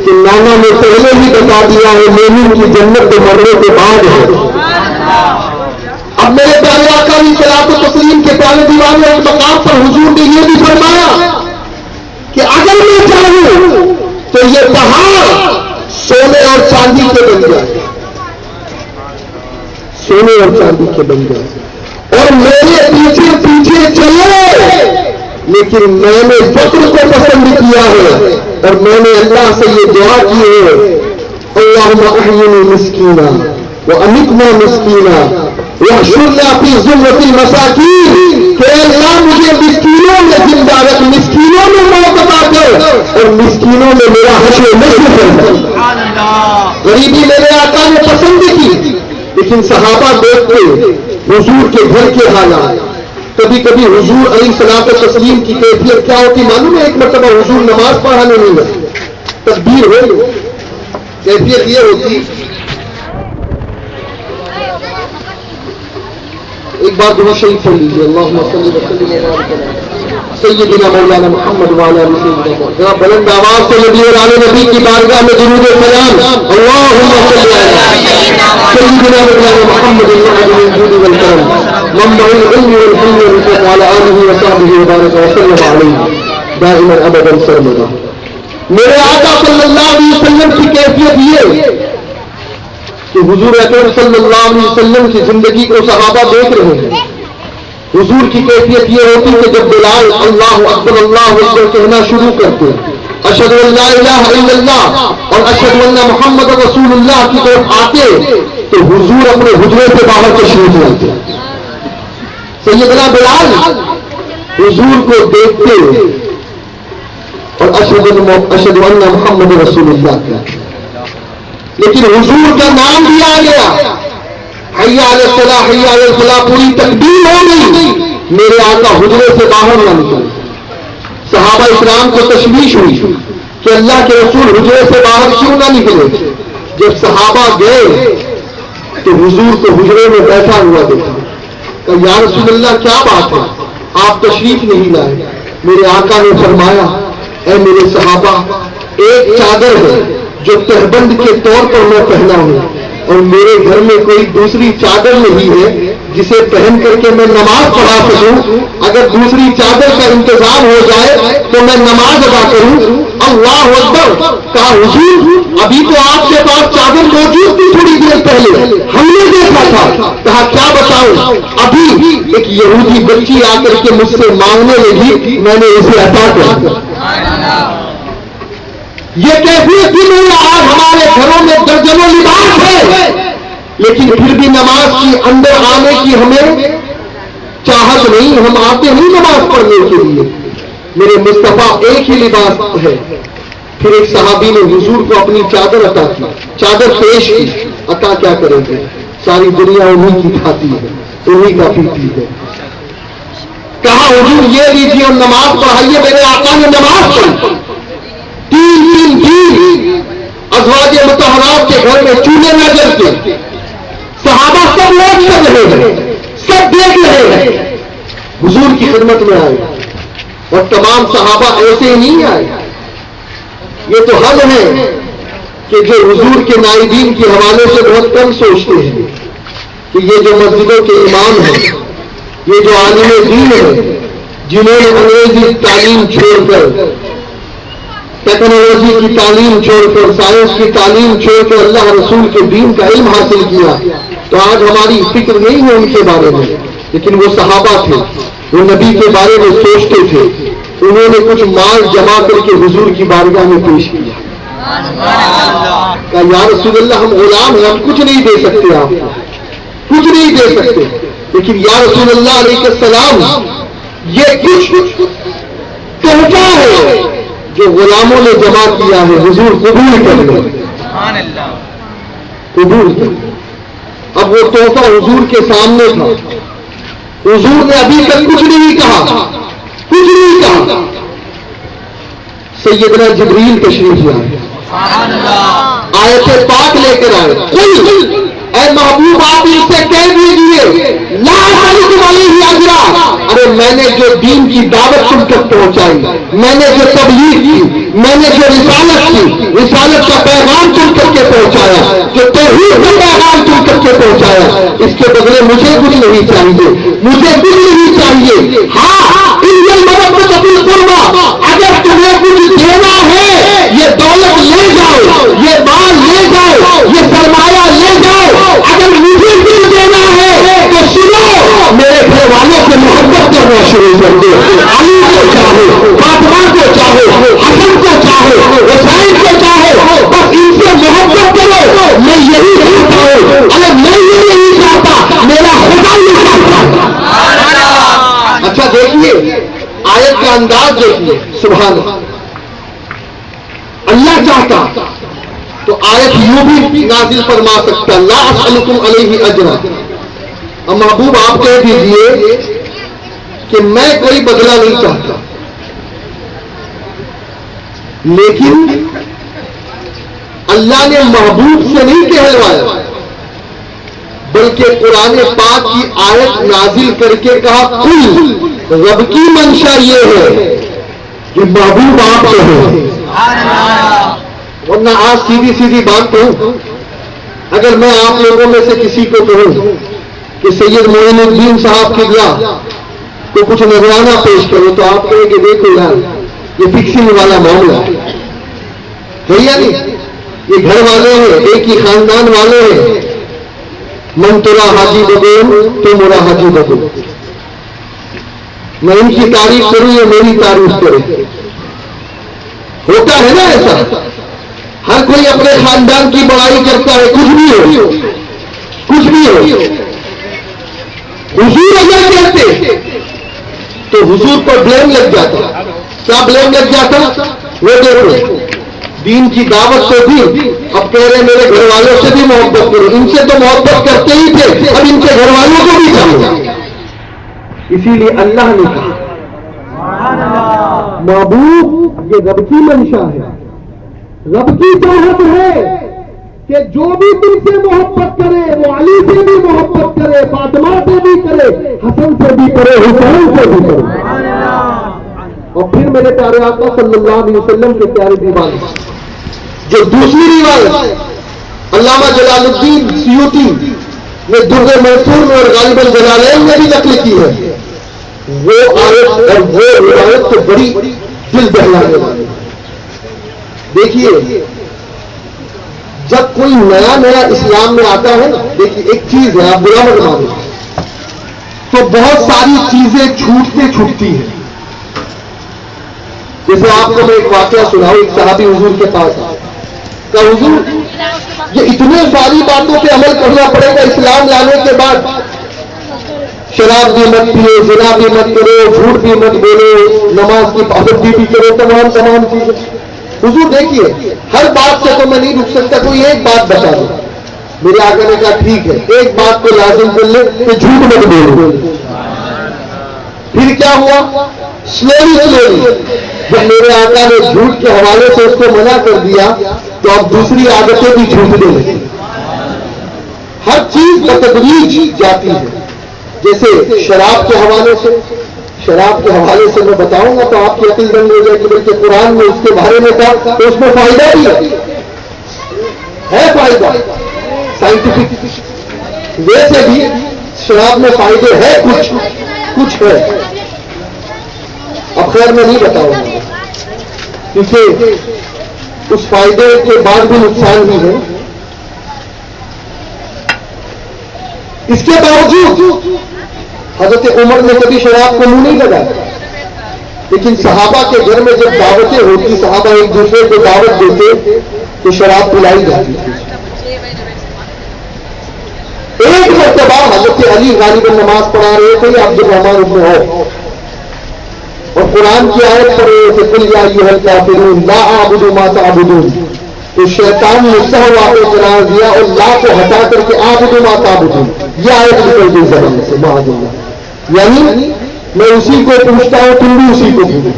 کہ نانا نے پہلے ہی بتا دیا ہے مومن کی جنت تو مرنے کے بعد ہے۔ اب میرے پیارے آقا علیہ الصلوۃ والتسلیم کے پیارے دیوانے اس مقام پر حضور نے یہ بھی فرمایا کہ اگر میں چاہوں تو یہ پہاڑ سونے اور چاندی کے بن جائے، سونے اور چاندی کے بن جائے اور میرے پیچھے پیچھے چلے، لیکن میں نے فقر کو پسند کیا ہے اور میں نے اللہ سے یہ دعا کی ہے، اللہم احیینی مسکینا وامتنا مسکینا واحشرنا فی زمرۃ المساکین، کہ اللہ مجھے مسکینوں میں زندہ رکھ، مسکینوں میں موت عطا کر اور مسکینوں میں میرا حشر نصب کر۔ غریبی میرے آقا نے پسند کی، لیکن صحابہ دیکھتے حضور کے گھر کے حالات، کبھی کبھی حضور علیہ الصلوۃ والتسلیم کی کیفیت کیا ہوتی معلوم ہے؟ ایک مرتبہ حضور نماز پڑھانے نہیں گئے، تکبیر ہو. کیفیت یہ ہوتی، ایک بار درود شریف پڑھ لیجیے. اللہم صلی وسلم وبارک علی سیدنا مولانا محمد وعلی آلہ سیدنا محمد. ذرا بلند آواز سے نبی اور آل نبی کی بارگاہ میں درود سلام. اللہم صلی علی سیدنا مولانا محمد وعلی الجود والکرم منبع العلم والحلم والحکمت وعلی آلہ وصحبہ وبارک وسلم علیہ دائما ابدا سرمدا. میرے آقا صلی اللہ علیہ وسلم کی کیفیت یہ کہ حضور اکرم صلی اللہ علیہ وسلم کی زندگی کو صحابہ دیکھ رہے ہیں. حضور کی کیفیت یہ ہوتی کہ جب بلال اللہ اکبر کہنا شروع کرتے اشہد ان لا الہ الا اللہ اور اشہد ان محمد رسول اللہ کی طرف آتے تو حضور اپنے حجرے سے باہر تشریف لاتے. سیدنا بلال حضور کو دیکھتے اور اشہد ان محمد رسول اللہ کہتے، لیکن حضور کا نام بھی آ گیا، حی علی الصلاۃ حی علی الفلاح، پوری تکبیر ہو گئی، میرے آقا حجرے سے باہر نہ نکلے. صحابہ اکرام کو تشویش ہوئی کہ اللہ کے رسول حجرے سے باہر کیوں نہ نکلے. جب صحابہ گئے تو حضور کو حجرے میں بیٹھا ہوا دیکھا. کہ یا رسول اللہ کیا بات ہے، آپ تشریف نہیں لائے. میرے آقا نے فرمایا اے میرے صحابہ، ایک چادر ہے جو تہبند کے طور پر میں پہنا ہوں اور میرے گھر میں کوئی دوسری چادر نہیں ہے جسے پہن کر کے میں نماز پڑھا سکوں. اگر دوسری چادر کا انتظام ہو جائے تو میں نماز ادا کروں. اللہ اکبر. کہا حضور ابھی تو آپ کے پاس چادر موجود تھی تھوڑی دیر پہلے، ہم نے دیکھا تھا. کہا کیا بتاؤں، ابھی ایک یہودی بچی آ کر کے مجھ سے مانگنے لگی، میں نے اسے عطا کر دیا. یہ کیفیت بھی نہیں. آج ہمارے گھروں میں درجنوں لباس ہے لیکن پھر بھی نماز کی اندر آنے کی ہمیں چاہت نہیں، ہم آتے نہیں نماز پڑھنے کے لیے. میرے مصطفیٰ ایک ہی لباس ہے. پھر ایک صحابی نے حضور کو اپنی چادر عطا کی، چادر پیش کی. عطا کیا کریں گے، ساری دنیا انہی کی کھاتی ہے، انہی کا پیتی ہے. کہا حضور یہ لیجیے اور نماز پڑھائیے. میرے آقا نے نماز پڑھی. تین دن ازواج مطہرات کے گھر میں چولہے نہ جلتے. صحابہ سب لوگ سب رہے ہیں، سب دیکھ رہے ہیں. حضور کی خدمت میں آئے اور تمام صحابہ ایسے ہی نہیں آئے. یہ تو حل ہے کہ جو حضور کے نائبین کے حوالے سے بہت کم سوچتے ہیں کہ یہ جو مسجدوں کے امام ہیں، یہ جو عالم دین ہیں جنہوں نے انگریزی تعلیم چھوڑ کر، ٹیکنالوجی کی تعلیم چھوڑ کر، سائنس کی تعلیم چھوڑ کر اللہ رسول کے دین کا علم حاصل کیا، تو آج ہماری فکر نہیں ہے ان کے بارے میں. لیکن وہ صحابہ تھے، وہ نبی کے بارے میں سوچتے تھے. انہوں نے کچھ مال جمع کر کے حضور کی بارگاہ میں پیش کیا. کہا یا رسول اللہ ہم غلام ہیں، ہم کچھ نہیں دے سکتے، آپ کچھ نہیں دے سکتے. لیکن یا رسول اللہ علیہ السلام یہ کچھ تحفہ ہے جو غلاموں نے جمع کیا ہے، حضور قبول کر لیں. قبول کر. اب وہ تحفہ حضور کے سامنے تھا. حضور نے ابھی تک کچھ نہیں کہا، کچھ نہیں کہا. سیدنا جبریل تشریف لائے، آیت پاک لے کر آئے. اے محبوب آپ ان سے کہہ دیجیے لا اسألکم علیہ اجرا. ارے میں نے جو دین کی دعوت تم تک پہنچائی، میں نے جو تبلیغ کی، میں نے جو رسالت کی، رسالت کا پیغام تم تک کے پہنچایا، جو توحید کا پیغام تم تک کے پہنچایا، اس کے بدلے مجھے کچھ نہیں چاہیے، مجھے کچھ نہیں چاہیے. ہاں ان المحبت بالقربہ، اگر تمہیں کچھ دینا ہے یہ دولت لے جاؤ، یہ مال لے جاؤ، یہ سرمایہ لے جاؤ. اگر مجھے کچھ دینا ہے تو سنو، میرے گھر والوں سے محبت کرنا شروع کر دو. علی کو چاہو، فاطمہ کو چاہو، حسن کو چاہو، حسین کو چاہو، بس ان سے محبت کرو. میں یہی چاہتا ہوں. اگر میں یہ نہیں چاہتا میرا خدا یہ چاہتا. اچھا دیکھیے آیت کا انداز دیکھیے، سبحان اللہ چاہتا تو آیت یوں بھی نازل فرما سکتا لا اسألکم علیہ اجرا. اب محبوب آپ کہہ دیجئے کہ میں کوئی بدلہ نہیں چاہتا، لیکن اللہ نے محبوب سے نہیں کہلوایا، بلکہ قرآن پاک کی آیت نازل کر کے کہا کل رب کی منشا یہ ہے کہ محبوب آپ کے ہیں۔ ورنہ آج سیدھی سیدھی بات کہوں، اگر میں آپ لوگوں میں سے کسی کو کہوں کہ سید معین الدین صاحب کی گیا تو کچھ نذرانہ پیش کرو، تو آپ کہیں کہ دیکھو یار یہ فکسنگ والا معاملہ ہے یا نہیں؟ یہ گھر والے ہیں، ایک ہی خاندان والے ہیں، من ترا حاجی بگول تو مرا حاجی بگول، میں ان کی تعریف کروں یا میری تعریف کرے؟ ہوتا ہے نا ایسا، ہر کوئی اپنے خاندان کی بڑائی کرتا ہے، کچھ بھی ہو کچھ بھی ہو۔ حضور اگر کہتے تو حضور پر بلیم لگ جاتا۔ کیا بلیم لگ جاتا؟ وہ دیکھو دین کی دعوت تو تھی، اب کہہ رہے میرے گھر والوں سے بھی محبت کرو، ان سے تو محبت کرتے ہی تھے، اب ان کے گھر والوں کو بھی کرو۔ اسی لیے اللہ نے کہا محبوب یہ رب کی منشا ہے، رب کی چاہت ہے کہ جو بھی تم سے محبت کرے وہ علی سے بھی محبت کرے، فاطمہ سے بھی کرے، حسن سے بھی کرے، حسین سے بھی کرے۔ اور پھر میرے پیارے آقا صلی اللہ علیہ وسلم کے پیارے دیوانے جو دوسری روایت علامہ جلال الدین سیوطی نے در منصور میں اور غالب الجلالین میں بھی نقل کی ہے، وہ آیت اور وہ روایت تو بڑی دل دہلانے والی ہے۔ دیکھیے جب کوئی نیا نیا اسلام میں آتا ہے، دیکھیے ایک چیز ہے، آپ برا مت مانو، تو بہت ساری چیزیں چھوٹتی ہیں۔ جیسے آپ کو میں ایک واقعہ سناؤں، ایک صحابی حضور کے پاس آئے، کہ حضور یہ اتنے ساری باتوں پہ عمل کرنا پڑے گا اسلام لانے کے بعد، شراب بھی مت پیو، زنا بھی مت کرو، جھوٹ بھی مت بولو، نماز کی پابندی بھی کرو، تمام چیزیں۔ حضور دیکھیے ہر بات سے تو میں نہیں رک سکتا، کوئی ایک بات بتا دو۔ میرے آقا نے کہا ٹھیک ہے، ایک بات کو لازم کر لے کہ جھوٹ مت بولو۔ پھر کیا ہوا؟ سلولی جب میرے آقا نے جھوٹ کے حوالے سے اس کو منع کر دیا تو اب دوسری عادتیں بھی جھوٹنے لگی۔ ہر چیز بتدریج جاتی ہے، جیسے شراب کے حوالے سے میں بتاؤں گا تو آپ کی عقل بند ہو جائے گی، بلکہ قرآن میں اس کے بارے میں کہا تو اس میں فائدہ بھی ہے فائدہ سائنٹیفک ویسے بھی شراب میں فائدے ہے، کچھ ہے، اب خیر میں نہیں بتاؤں گا کیونکہ اس فائدے کے بعد بھی نقصان بھی ہے۔ اس کے باوجود حضرت عمر نے کبھی شراب کو منہ نہیں لگایا، لیکن صحابہ کے گھر میں جب دعوتیں ہوتی، صحابہ ایک دوسرے کو دعوت دیتے تو شراب پلائی جاتی تھی۔ ایک مرتبہ حضرت علی غالباً نماز پڑھا رہے تھے عبد الرحمن ابن عوف، اور قرآن کی آیت پڑھ رہے تھے قل یا ایھا الکافرون لا اعبد ما تعبدون، تو شیطان نے سہو واقع قرار دیا اور لا کو ہٹا کر کے اعبد ما تعبدون یہ آیت نکل گئی زبان سے، معاذ اللہ۔ یعنی میں اسی کو پوچھتا ہوں تم بھی اسی کو پوچھو،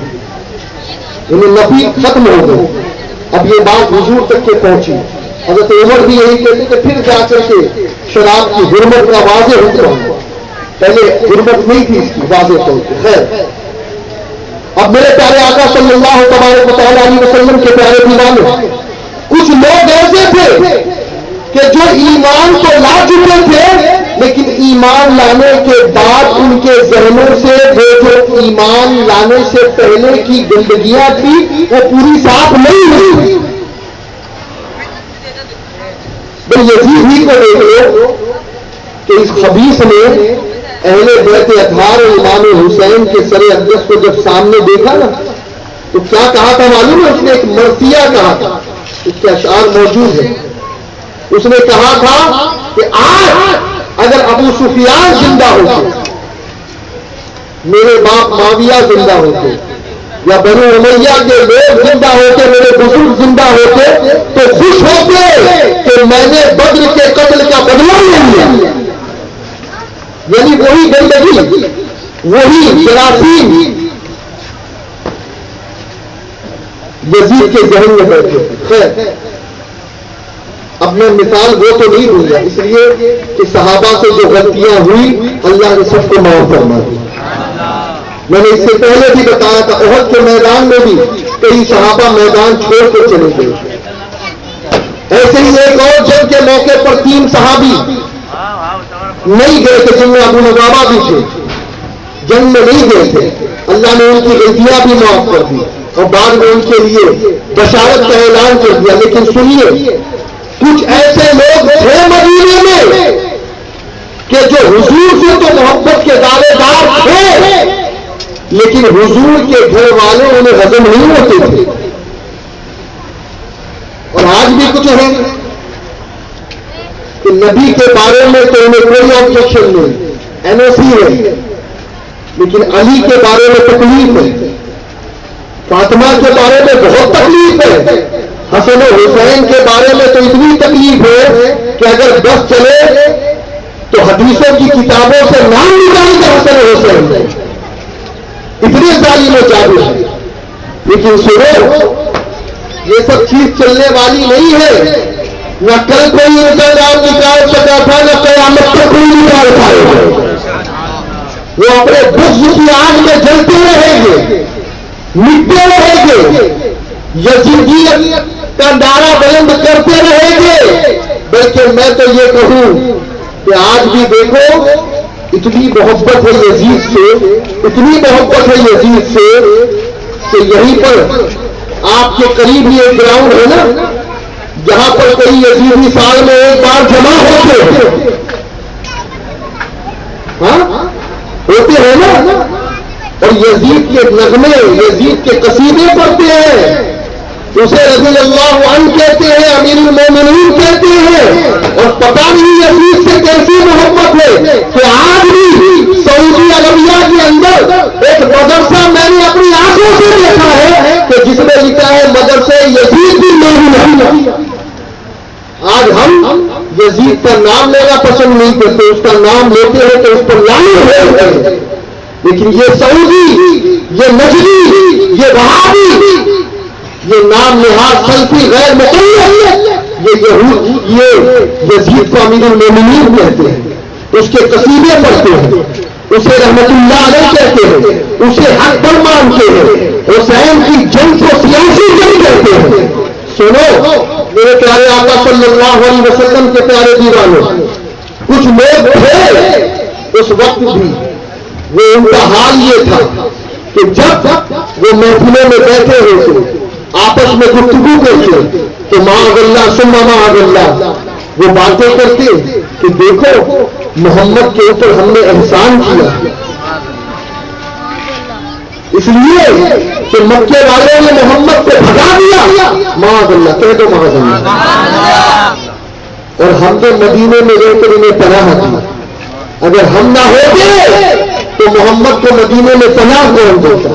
یعنی نفی ختم ہو گئی۔ اب یہ بات حضور تک کے پہنچی، حضرت عمر بھی یہی کہتے کہ پھر جا کر کے شراب کی حرمت کا واضح حکم ہوا، پہلے حرمت نہیں تھی اس کی واضح طور پہ۔ خیر اب میرے پیارے آقا صلی اللہ تبارک علیہ وسلم کے پیارے دیوانے، کچھ لوگ ایسے تھے کہ جو ایمان تو لا چکے تھے، لیکن ایمان لانے کے بعد ان کے ذہنوں سے وہ جو ایمان لانے سے پہلے کی گندگیاں تھی وہ پوری صاف نہیں ہوئی۔ یزید ہی کو دیکھ لو کہ اس خبیث نے اہل بیت اطہار اور امام حسین کے سر اقدس کو جب سامنے دیکھا نا تو کیا کہا تھا معلوم ہے؟ اس نے ایک مرثیہ کہا تھا، اس کے اشعار موجود ہیں۔ اس نے کہا تھا کہ آج اگر ابو سفیان زندہ ہوتے، میرے باپ معاویہ زندہ ہوتے، یا بنو امیہ کے لوگ زندہ ہوتے، میرے بزرگ زندہ ہوتے تو خوش ہوتے کہ میں نے بدر کے قتل کا بدلہ لے لیا۔ یعنی وہی گندگی، وہی جراثیم یزید کے ذہن میں بیٹھے۔ خیر اب میں مثال وہ تو نہیں دوں گا، اس لیے کہ صحابہ سے جو غلطیاں ہوئی اللہ نے سب کو معاف فرما دی۔ میں نے اس سے پہلے بھی بتایا تھا احد کے میدان میں بھی کئی صحابہ میدان چھوڑ کر چلے گئے۔ ایسے ہی ایک اور جنگ کے موقع پر 3 صحابی نہیں گئے تھے، جن میں ابو لبابہ بھی تھے، جنگ میں نہیں گئے تھے، اللہ نے ان کی غلطیاں بھی معاف کر دی اور بعد میں ان کے لیے بشارت کا اعلان کر دیا۔ لیکن سنیے، کچھ ایسے لوگ تھے مدینے میں کہ جو حضور سے تو محبت کے دعوے دار تھے، لیکن حضور کے گھر والے انہیں ہضم نہیں ہوتے تھے۔ اور آج بھی کچھ ہیں کہ نبی کے بارے میں تو انہیں کوئی آبجیکشن نہیں، NOC ہے، لیکن علی کے بارے میں تکلیف ہے، فاطمہ کے بارے میں بہت تکلیف ہے، حسن و حسین کے بارے میں تو اتنی تکلیف ہے کہ اگر بس چلے تو حدیثوں کی کتابوں سے نام نکال کر حسن و حسین، اتنے ظالم و جادو ہے۔ لیکن سنو، یہ سب چیز چلنے والی نہیں ہے، نہ کل کوئی ان کا نام نکال سکا تھا، نہ قیامت تک کوئی نکال پائے گا۔ وہ اپنے بغض کی آگ میں جلتے رہیں گے، مٹتے رہیں گے، یزیدیت کا نعرہ بلند کرتے رہیں گے۔ بلکہ میں تو یہ کہوں کہ آج بھی دیکھو، اتنی محبت ہے یزید سے، اتنی محبت ہے یزید سے کہ یہیں پر آپ کے قریب ہی ایک گراؤنڈ ہے نا، جہاں پر کئی یزیدی سال میں ایک بار جمع ہوتے ہیں نا، اور یزید کے نغمے، یزید کے قصیدے پڑھتے ہیں، اسے رضی اللہ عنہ کہتے ہیں، امیر المومنین کہتے ہیں، اور پتہ نہیں یزید سے کیسی محبت ہے کہ آج بھی سعودی عربیہ کے اندر ایک مدرسہ میں نے اپنی آنکھوں سے دیکھا ہے کہ جس میں لکھا ہے مدرسے یزید بھی نہیں۔ آج ہم یزید کا نام لینا پسند نہیں کرتے، اس کا نام لیتے ہیں تو اس پر لعنت ہوتے ہیں، لیکن یہ سعودی، یہ نجدی، یہ وہابی، یہ نام نہاد سلفی غیر مقلد، یہ یزید کو امیر المومنین کہتے ہیں، اس کے قصیدے پڑھتے ہیں، اسے رحمت اللہ علیہ کہتے ہیں، اسے حق پر مانتے ہیں، حسین کی جنگ کو سیاسی جنگ کہتے ہیں۔ سنو میرے پیارے آقا صلی اللہ علیہ وسلم کے پیارے دیوانوں، کچھ لوگ تھے اس وقت بھی، وہ ان کا حال یہ تھا کہ جب وہ محفلوں میں بیٹھے ہوتے، آپس میں گفتگو کرتے تو معاذ اللہ ثم معاذ اللہ وہ باتیں کرتے کہ دیکھو محمد کے اوپر ہم نے احسان کیا، اس لیے کہ مکے والوں نے محمد کو بھگا دیا، معاذ اللہ، کہہ دو معاذ اللہ، اور ہم نے مدینے میں رہ کر انہیں پناہ دی۔ اگر ہم نہ ہوتے تو محمد کو مدینے میں پناہ کون دیتا؟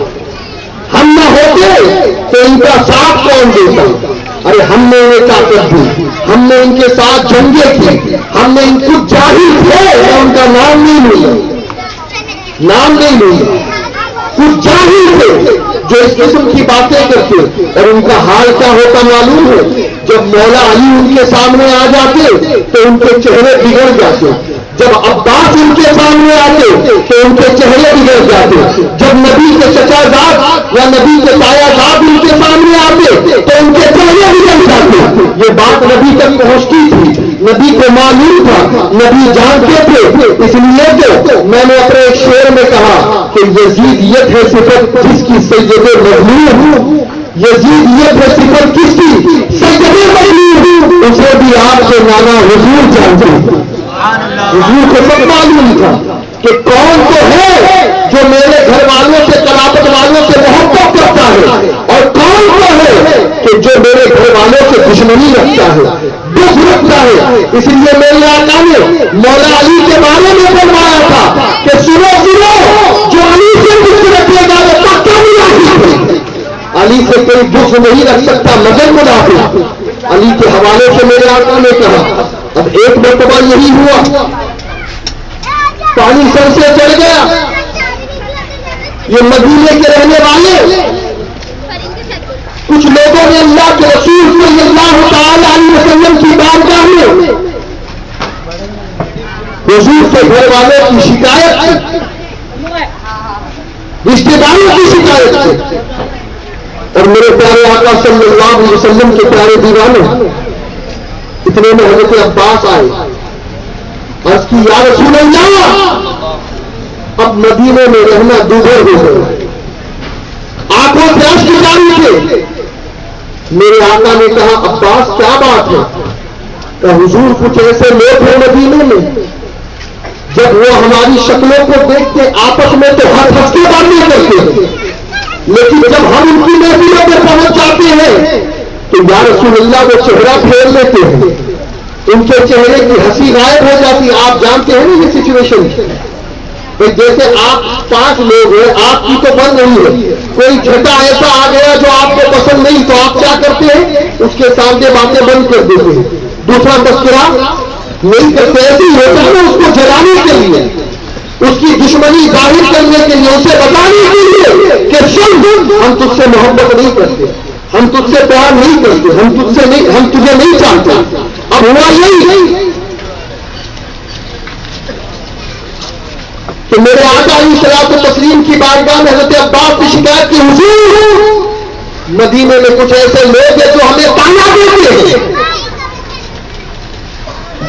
ہم نہ ہوتے تو ان کا ساتھ کون دیتا؟ ارے ہم نے انہیں طاقت دی، ہم نے ان کے ساتھ جنگیں کی، ہم نے ان کو جاہل تھے، ان کا نام نہیں لیا، نام نہیں لیا، کچھ جاہل تھے جو اس قسم کی باتیں کرتے، اور ان کا حال کیا ہوتا معلوم ہے؟ جب مولا علی ان کے سامنے آ جاتے تو ان کے چہرے بگڑ جاتے، جب عباس ان کے سامنے آتے تو ان کے چہرے بگڑ جاتے، جب نبی کے چچا زاد یا نبی کے تایا زاد ان کے سامنے آتے تو ان کے چہرے بگڑ جاتے۔ یہ بات نبی تک پہنچتی تھی، نبی کو معلوم تھا، نبی جانتے تھے، اس لیے کہ میں نے اپنے ایک شعر میں کہا کہ یزیدیت ہے صفت جس کی سید مظلوم، یزیدیت ہے صفت کس کی؟ سید مظلوم، اسے بھی آپ کے نانا حضور جانتے ہیں۔ حضور کو سب معلوم تھا کہ کون تو ہے جو میرے گھر والوں سے، قرابت والوں سے محبت کرتا ہے، اور کون تو ہے کہ جو میرے گھر والوں سے دشمنی رکھتا ہے، دکھ رکھتا ہے۔ اس لیے میرے آقا نے مولا علی کے بارے میں فرمایا تھا کہ سنو سنو، جو علی سے دکھ رکھے گا وہ پکا منافق ہے۔ علی سے کوئی دکھ نہیں رکھ سکتا مگر منافق۔ علی کے حوالے سے میرے آقا نے کہا، اب ایک مرتبہ یہی ہوا، پانی سر سے چڑھ گیا، یہ مدینے کے رہنے والے کچھ لوگوں نے اللہ کے رسول صلی اللہ تعالی علیہ وسلم کی بارگاہ کے گھر والوں کی شکایت کی، رشتے داروں کی شکایت کی، اور میرے پیارے آقا صلی اللہ علیہ وسلم کے پیارے دیوانے اتنے میں حضرت عباس آئے، عرض کی یا رسول اللہ اب مدینے میں رہنا دوبھر ہو گیا، آنکھوں سے اشک جاری تھے۔ میرے آقا نے کہا عباس کیا بات ہے؟ کہ حضور کچھ ایسے لوگ ہیں مدینے میں جب وہ ہماری شکلوں کو دیکھتے آپس میں تو ہنس کے باتیں کرتے ہیں، لیکن جب ہم ان کی محفلوں میں پہنچ جاتے ہیں تو یا رسول اللہ وہ چہرہ پھیر لیتے ہیں، ان کے چہرے کی ہنسی غائب ہو جاتی ہے۔ آپ جانتے ہیں نا یہ سچویشن، جیسے آپ 5 لوگ ہیں، آپ کی تو بند نہیں ہے، کوئی جھٹا ایسا آ گیا جو آپ کو پسند نہیں تو آپ کیا کرتے ہیں؟ اس کے سامنے باتیں بند کر دیتے ہیں، دوسرا تذکرہ نہیں کرتے۔ ایسے ہی ہوتا ہے نا، اس کو جلانے کے لیے، اس کی دشمنی ظاہر کرنے کے لیے، اسے بتانے کے لیے کہ سن ہم تجھ سے محبت نہیں کرتے، ہم تجھ سے پیار نہیں کرتے، ہم تجھے نہیں چاہتے۔ اب ہوا یہی کہ میرے آقا علیہ الصلوۃ والتسلیم کی بارگاہ میں حضرت عباس کی شکایت کی، حضور مدینے میں کچھ ایسے لوگ ہیں جو ہمیں تانا دیتے ہیں،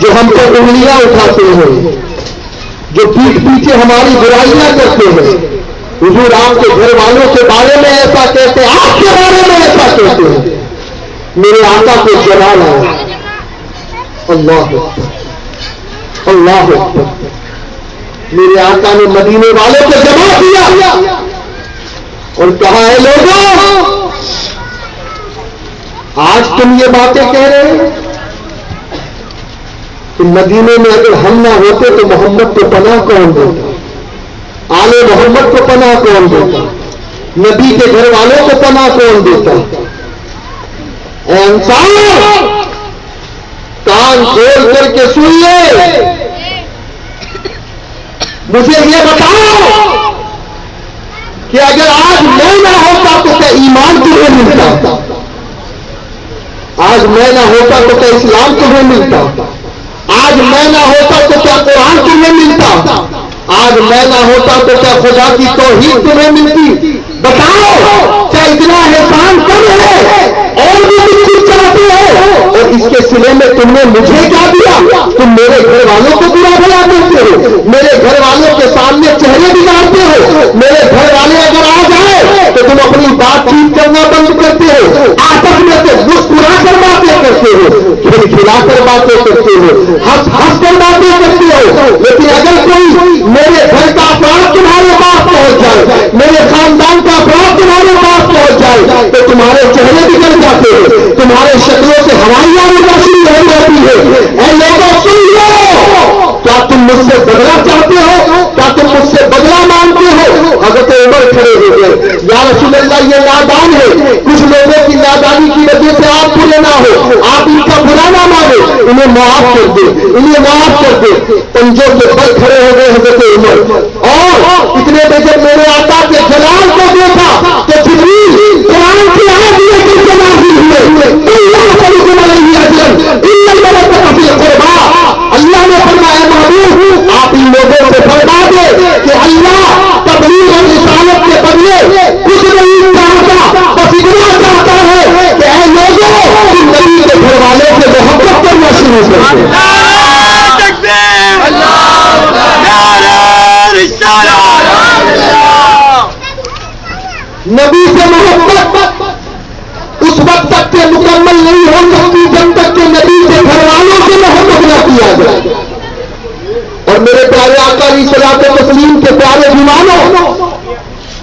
جو ہم پر انگلیاں اٹھاتے ہیں، جو پیٹھ پیچھے ہماری برائیاں کرتے ہیں۔ حضور آپ کے گھر والوں کے بارے میں ایسا کہتے ہیں، آپ کے بارے میں ایسا کہتے ہیں۔ میرے آقا کو جلال آیا، اللہ اکبر اللہ اکبر۔ میرے آقا نے مدینے والوں کو جمع کیا اور کہا ہے لوگوں آج تم یہ باتیں کہہ رہے ہیں کہ مدینے میں اگر ہم نہ ہوتے تو محمد کو پناہ کون دیتا، آل محمد کو پناہ کون دیتا، نبی کے گھر والوں کو پناہ کون دیتا؟ اے انسان کان کھول کر کے سن لے، مجھے یہ بتاؤ کہ اگر آج میں نہ ہوتا تو کیا ایمان تمہیں ملتا؟ آج میں نہ ہوتا تو کیا اسلام تمہیں ملتا؟ آج میں نہ ہوتا تو کیا قرآن تمہیں ملتا؟ آج میں نہ ہوتا تو کیا خدا کی توحید تمہیں ملتی؟ بتاؤ کیا اتنا احسان کم ہے اور بھی کچھ چیز چاہتے ہو؟ اور اس کے سلے میں تم نے مجھے کیا دیا؟ تم میرے گھر والوں کو برا بھلا دیتے ہو، میرے گھر والوں کے سامنے چہرے بگاڑتے ہو، میرے گھر والے اگر آ جائے تو تم اپنی بات چیت کرنا بند کرتے ہو، آپس میں سے مسکرا کر باتیں کرتے ہو، کھلا کر باتیں کرتے ہو، ہنس کر باتیں کرتے ہو۔ لیکن اگر کوئی میرے گھر کا افراد تمہارے پاس پہنچ جائے، میرے خاندان کا افراد تمہارے پاس پہنچ جائے تو تمہارے چہرے بگڑ جاتے ہیں، تمہارے شکلوں سے ہوائیاں متاثر ہو جاتی ہے۔ اے لوگوں سن لو، کیا تم مجھ سے بدلہ چاہتے ہو؟ کیا تم مجھ سے بدلہ مانگتے ہو؟ حضرت عمر کھڑے ہو گئے، یا رسول اللہ یہ نادان ہے، کچھ لوگوں کی نادانی کی وجہ سے آپ برے نہ ہو، آپ ان کا برا نہ مانو، انہیں معاف کر دے، انہیں معاف کر دے۔ پنجوں کے بل کھڑے ہو گئے حضرت عمر، اور اتنے میں جب میرے آقا کے جلال کو دیکھا تو جبریل قرآن کی آیت لے کر کے نازل ہوئے، اللہ نے فرمایا محبوب آپ ان لوگوں سے فرما دے کہ اللہ تبلیغ اور رسالت کے بدلے کچھ نہیں چاہتا، بس اتنا چاہتا ہے کہ اے لوگوں تم نبی کے گھر والوں سے محبت کرنا شروع کر دو۔ نبی سے محبت اس وقت تک کے مکمل نہیں ہو سکتی جب تک کہ نبی کے گھر والوں سے محبت نہ کیا جائے۔ اور میرے پیارے آقا علیہ الصلوۃ والتسلیم کے پیارے دیوانوں،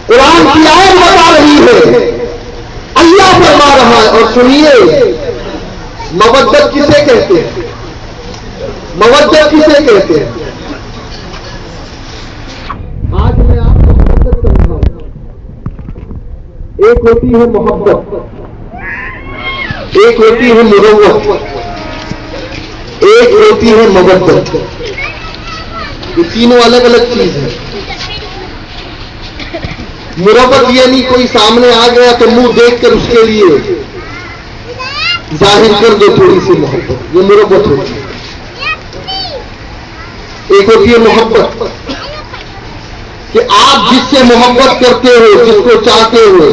قرآن کی آیت بتا رہی ہے، اللہ فرما رہا ہے، اور سنیے مودت کسے کہتے ہیں؟ مودت کسے کہتے ہیں؟ آج میں آپ کو مودت سمجھاؤں۔ ایک ہوتی ہے محبت، ایک ہوتی ہے مروت، ایک ہوتی ہے مودت۔ یہ تینوں الگ الگ چیز ہے۔ مروت یعنی کوئی سامنے آ گیا تو منہ دیکھ کر اس کے لیے ظاہر کر دو تھوڑی سی محبت، یہ مروت ہوتی ہے۔ ایک ہوتی ہے محبت کہ آپ جس سے محبت کرتے ہو، جس کو چاہتے ہو،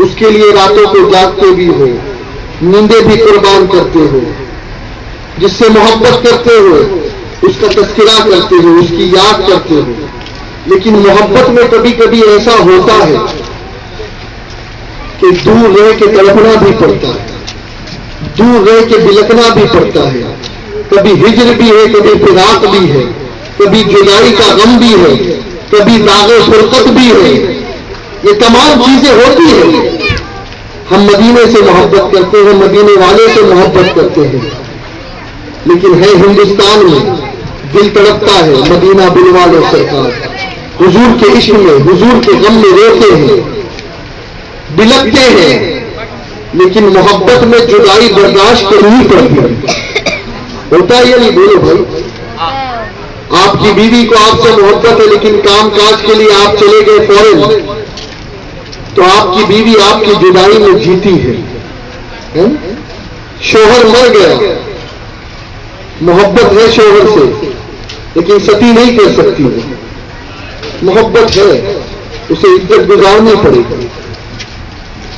اس کے لیے راتوں کو جاگتے بھی ہو، نیندیں بھی قربان کرتے ہو، جس سے محبت کرتے ہو اس کا تذکرہ کرتے ہو، اس کی یاد کرتے ہو. لیکن محبت میں کبھی کبھی ایسا ہوتا ہے کہ دور رہ کے تڑپنا بھی پڑتا ہے، دور رہ کے بلکنا بھی پڑتا ہے. کبھی ہجر بھی ہے، کبھی فراق بھی ہے، کبھی جدائی کا غم بھی ہے، کبھی داغ فرقت بھی ہے. یہ تمام چیزیں ہوتی ہیں. ہم مدینے سے محبت کرتے ہیں، مدینے والے سے محبت کرتے ہیں، لیکن ہے ہندوستان میں دل تڑپتا ہے. مدینہ بلوالے سرکار حضور کے عشق میں، حضور کے غم میں روتے ہیں، بلکتے ہیں، لیکن محبت میں جدائی برداشت کرنی پڑتی ہے. ہوتا ہے یا نہیں؟ بولو بھائی. آپ کی بیوی کو آپ سے محبت ہے، لیکن کام کاج کے لیے آپ چلے گئے فورن، تو آپ کی بیوی آپ کی جدائی میں جیتی ہے. شوہر مر گیا، محبت ہے شوہر سے، لیکن ستی نہیں کر سکتی ہے. محبت ہے، اسے عزت گزارنی پڑے گی.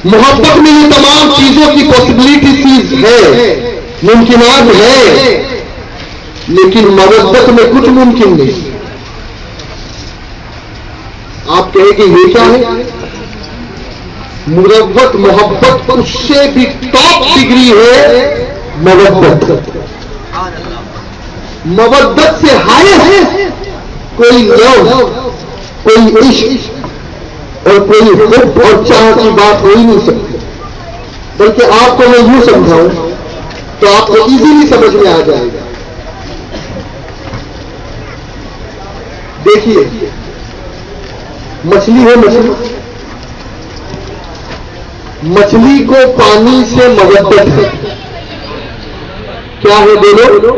محبت میں یہ تمام چیزوں کی پاسبلٹیز ہے، ممکنات ہے، لیکن مودت میں کچھ ممکن نہیں. آپ کہیں کہ یہ کیا ہے؟ مروت محبت اس سے بھی ٹاپ ڈگری ہے مودت. مودت سے ہائے ہے کوئی لو، کوئی عشق اور کوئی حب اور چاہ کی بات ہو ہی نہیں سکتی. بلکہ آپ کو میں یوں سمجھاؤں تو آپ کو ایزیلی سمجھ میں آ جائے گا. دیکھیے، مچھلی ہے، مچھلی کو پانی سے مودت ہے. کیا ہے؟ بولو،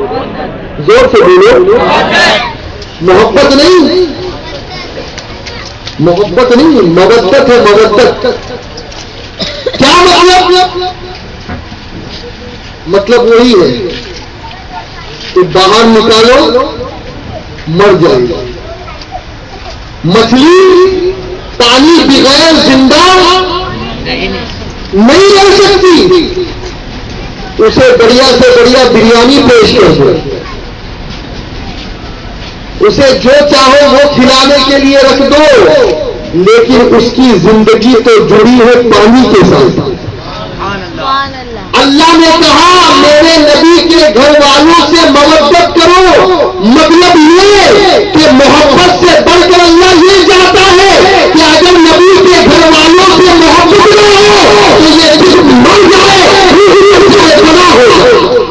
زور سے بولو. محبت نہیں، محبت نہیں، مودت ہے. مودت کیا مطلب وہی ہے کہ باہر نکالو مر جائے گا. مچھلی پانی بغیر زندہ نہیں رہ سکتی. اسے بڑھیا سے بڑھیا بریانی پیش کر دو، اسے جو چاہو وہ کھلانے کے لیے رکھ دو، لیکن اس کی زندگی تو جڑی ہے پانی کے ساتھ. اللہ نے کہا میرے نبی کے گھر والوں سے محبت کرو. مطلب یہ کہ محبت سے بڑھ کر اللہ یہ چاہتا ہے کہ اگر نبی کے گھر والوں سے محبت نہ ہو تو یہ جسم مر جائے، بنا ہو.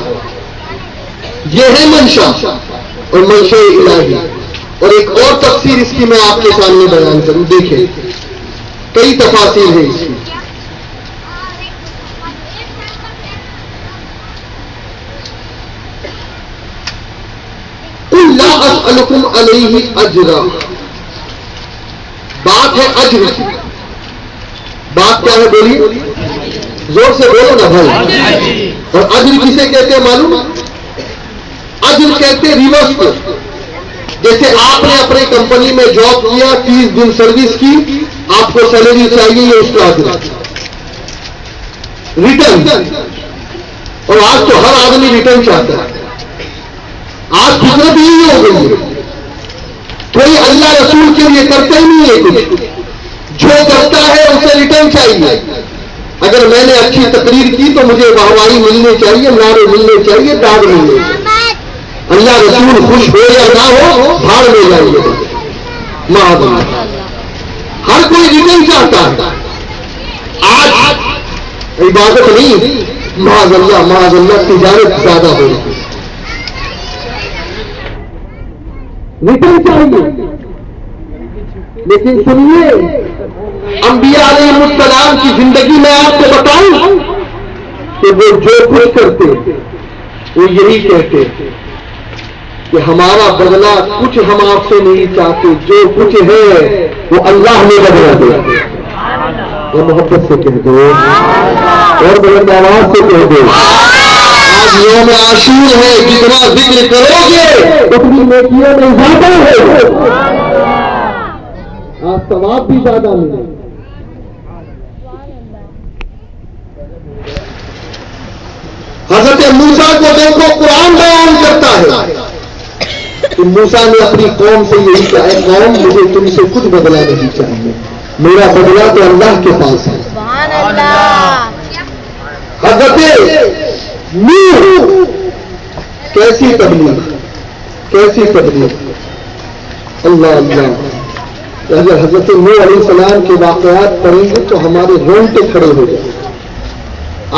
یہ ہے منشا اور منشا الہی. اور ایک اور تفسیر اس کی میں آپ کے سامنے بیان کروں. دیکھیں، کئی تفاسیر ہیں اس کی. لا اسألکم علیہ اجرا. بات ہے اجر کی. بات کیا ہے؟ بولیے، زور سے بولو نا بھائی. اور اجر کسے کہتے ہیں معلوم؟ اجر کہتے ہیں ریورس کو. جیسے آپ نے اپنے کمپنی میں جاب کیا، 30 دن سروس کی، آپ کو سیلری چاہیے، یہ اس کا اجر. ریٹرن، اور آج تو ہر آدمی ریٹرن چاہتا ہے. آج فطرت یہی ہو گئی ہے. کوئی اللہ رسول کے لیے کرتا ہی نہیں ہے کچھ. جو کرتا ہے اسے ریٹرن چاہیے. اگر میں نے اچھی تقریر کی تو مجھے واہواہی ملنی چاہیے، نعرے ملنے چاہیے، داد ملنے چاہیے. اللہ رسول خوش ہو یا نہ ہو، بھاڑ میں جائیں گے. معاذ اللہ، ہر کوئی ریٹرن چاہتا ہے. آج عبادت نہیں، معاذ اللہ تجارت زیادہ ہو رہی ہے. ریٹرن چاہیے. لیکن سنیے، انبیاء علیہ السلام کی زندگی میں آپ کو بتاؤں کہ وہ جو کچھ کرتے وہ یہی کہتے کہ ہمارا بدلہ کچھ ہم آپ سے نہیں چاہتے، جو کچھ ہے وہ اللہ نے بدلا دیا. اور محبت سے کہہ دو، اور بلند آواز سے کہہ دو. آج یوم عاشور ہے، جتنا ذکر کرو گے اتنی نیکیوں میں اضافہ ہے، آپ ثواب بھی زیادہ ملے۔ حضرت موسیٰ کو دیکھو، قرآن بیان کرتا ہے کہ موسیٰ نے اپنی قوم سے یہی کہا، اے قوم مجھے تم سے کچھ بدلہ نہیں چاہیے، میرا بدلہ تو اللہ کے پاس ہے۔ سبحان اللہ۔ حضرت نوح، کیسی تبلیغ، کیسی تبلیغ، اللہ اللہ۔ اگر حضرت نوح علیہ السلام کے واقعات پڑھیں گے تو ہمارے رونگٹے کھڑے ہو جائیں۔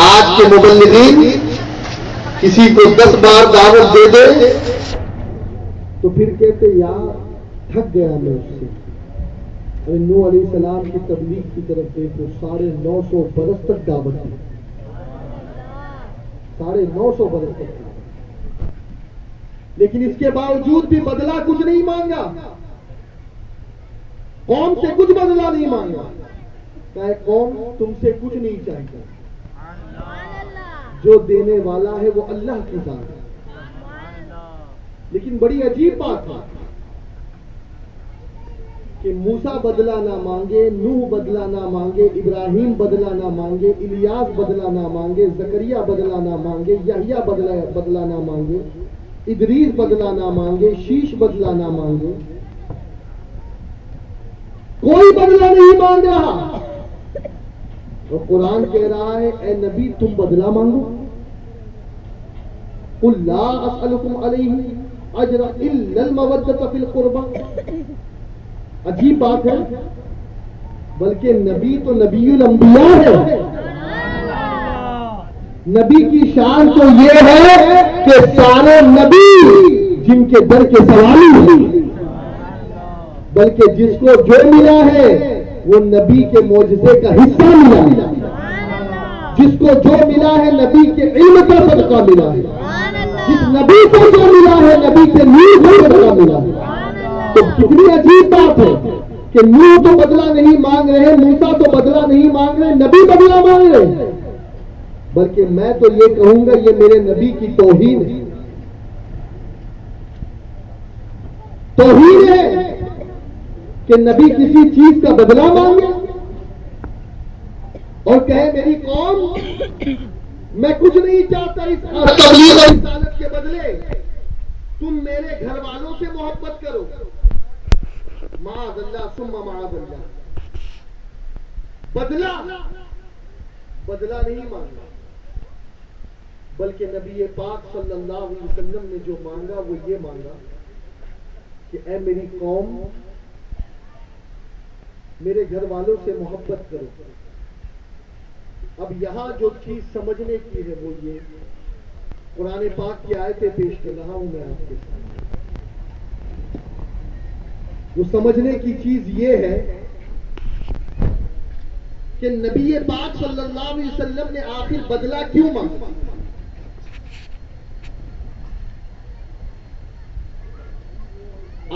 آج کے مبلغین کسی کو 10 بار دعوت دے دے تو پھر کہتے یار تھک گیا میں اس سے۔ ارے نوح علیہ السلام کی تبلیغ کی طرف دیکھو، 950 برس تک دعوت دی، 950 برس تک، لیکن اس کے باوجود بھی بدلہ کچھ نہیں مانگا، قوم سے کچھ بدلہ نہیں مانگا، کہ قوم تم سے کچھ نہیں چاہیے، جو دینے والا ہے وہ اللہ کی ذات ہے۔ لیکن بڑی عجیب بات ہے کہ موسیٰ بدلہ نہ مانگے، نوح بدلہ نہ مانگے، ابراہیم بدلہ نہ مانگے، الیاس بدلہ نہ مانگے، زکریا بدلہ نہ مانگے، یحییٰ بدلہ نہ مانگے، ادریس بدلہ نہ مانگے، شیش بدلہ نہ مانگے، کوئی بدلہ نہیں مانگ رہا۔ اور قرآن کہہ رہا ہے اے نبی تم بدلہ مانگو، قل لا اسألکم علیہ اجرا الا المودۃ فی القربى۔ عجیب بات ہے، بلکہ نبی تو نبی الانبیاء ہے، نبی کی شان تو یہ ہے کہ سارے نبی جن کے در کے سوالی ہیں، بلکہ جس کو جو ملا ہے وہ نبی کے معجزے کا حصہ ملا، جس کو جو ملا ہے نبی کے علم کا صدقہ ملا ہے، جس نبی کو جو ملا ہے نبی کے نور کا صدقہ ملا ہے۔ تو کتنی عجیب بات ہے کہ نوح تو بدلہ نہیں مانگ رہے، موسیٰ تو بدلہ نہیں مانگ رہے، نبی بدلہ مانگ رہے، بلکہ میں تو یہ کہوں گا یہ میرے نبی کی توہین ہے، توہین ہے کہ نبی کسی چیز کا بدلہ مانگے اور کہے میری قوم میں کچھ نہیں چاہتا اس تبلیغ اور رسالت کے بدلے، تم میرے گھر والوں سے محبت کرو، معاذ اللہ ثم معاذ اللہ۔ بدلہ نہیں مانگا، بلکہ نبی پاک صلی اللہ علیہ وسلم نے جو مانگا وہ یہ مانگا کہ اے میری قوم میرے گھر والوں سے محبت کرو۔ اب یہاں جو چیز سمجھنے کی ہے وہ یہ، قرآن پاک کی آیتیں پیش کر رہا ہوں میں آپ کے سامنے، وہ سمجھنے کی چیز یہ ہے کہ نبی پاک صلی اللہ علیہ وسلم نے آخر بدلہ کیوں مانگا؟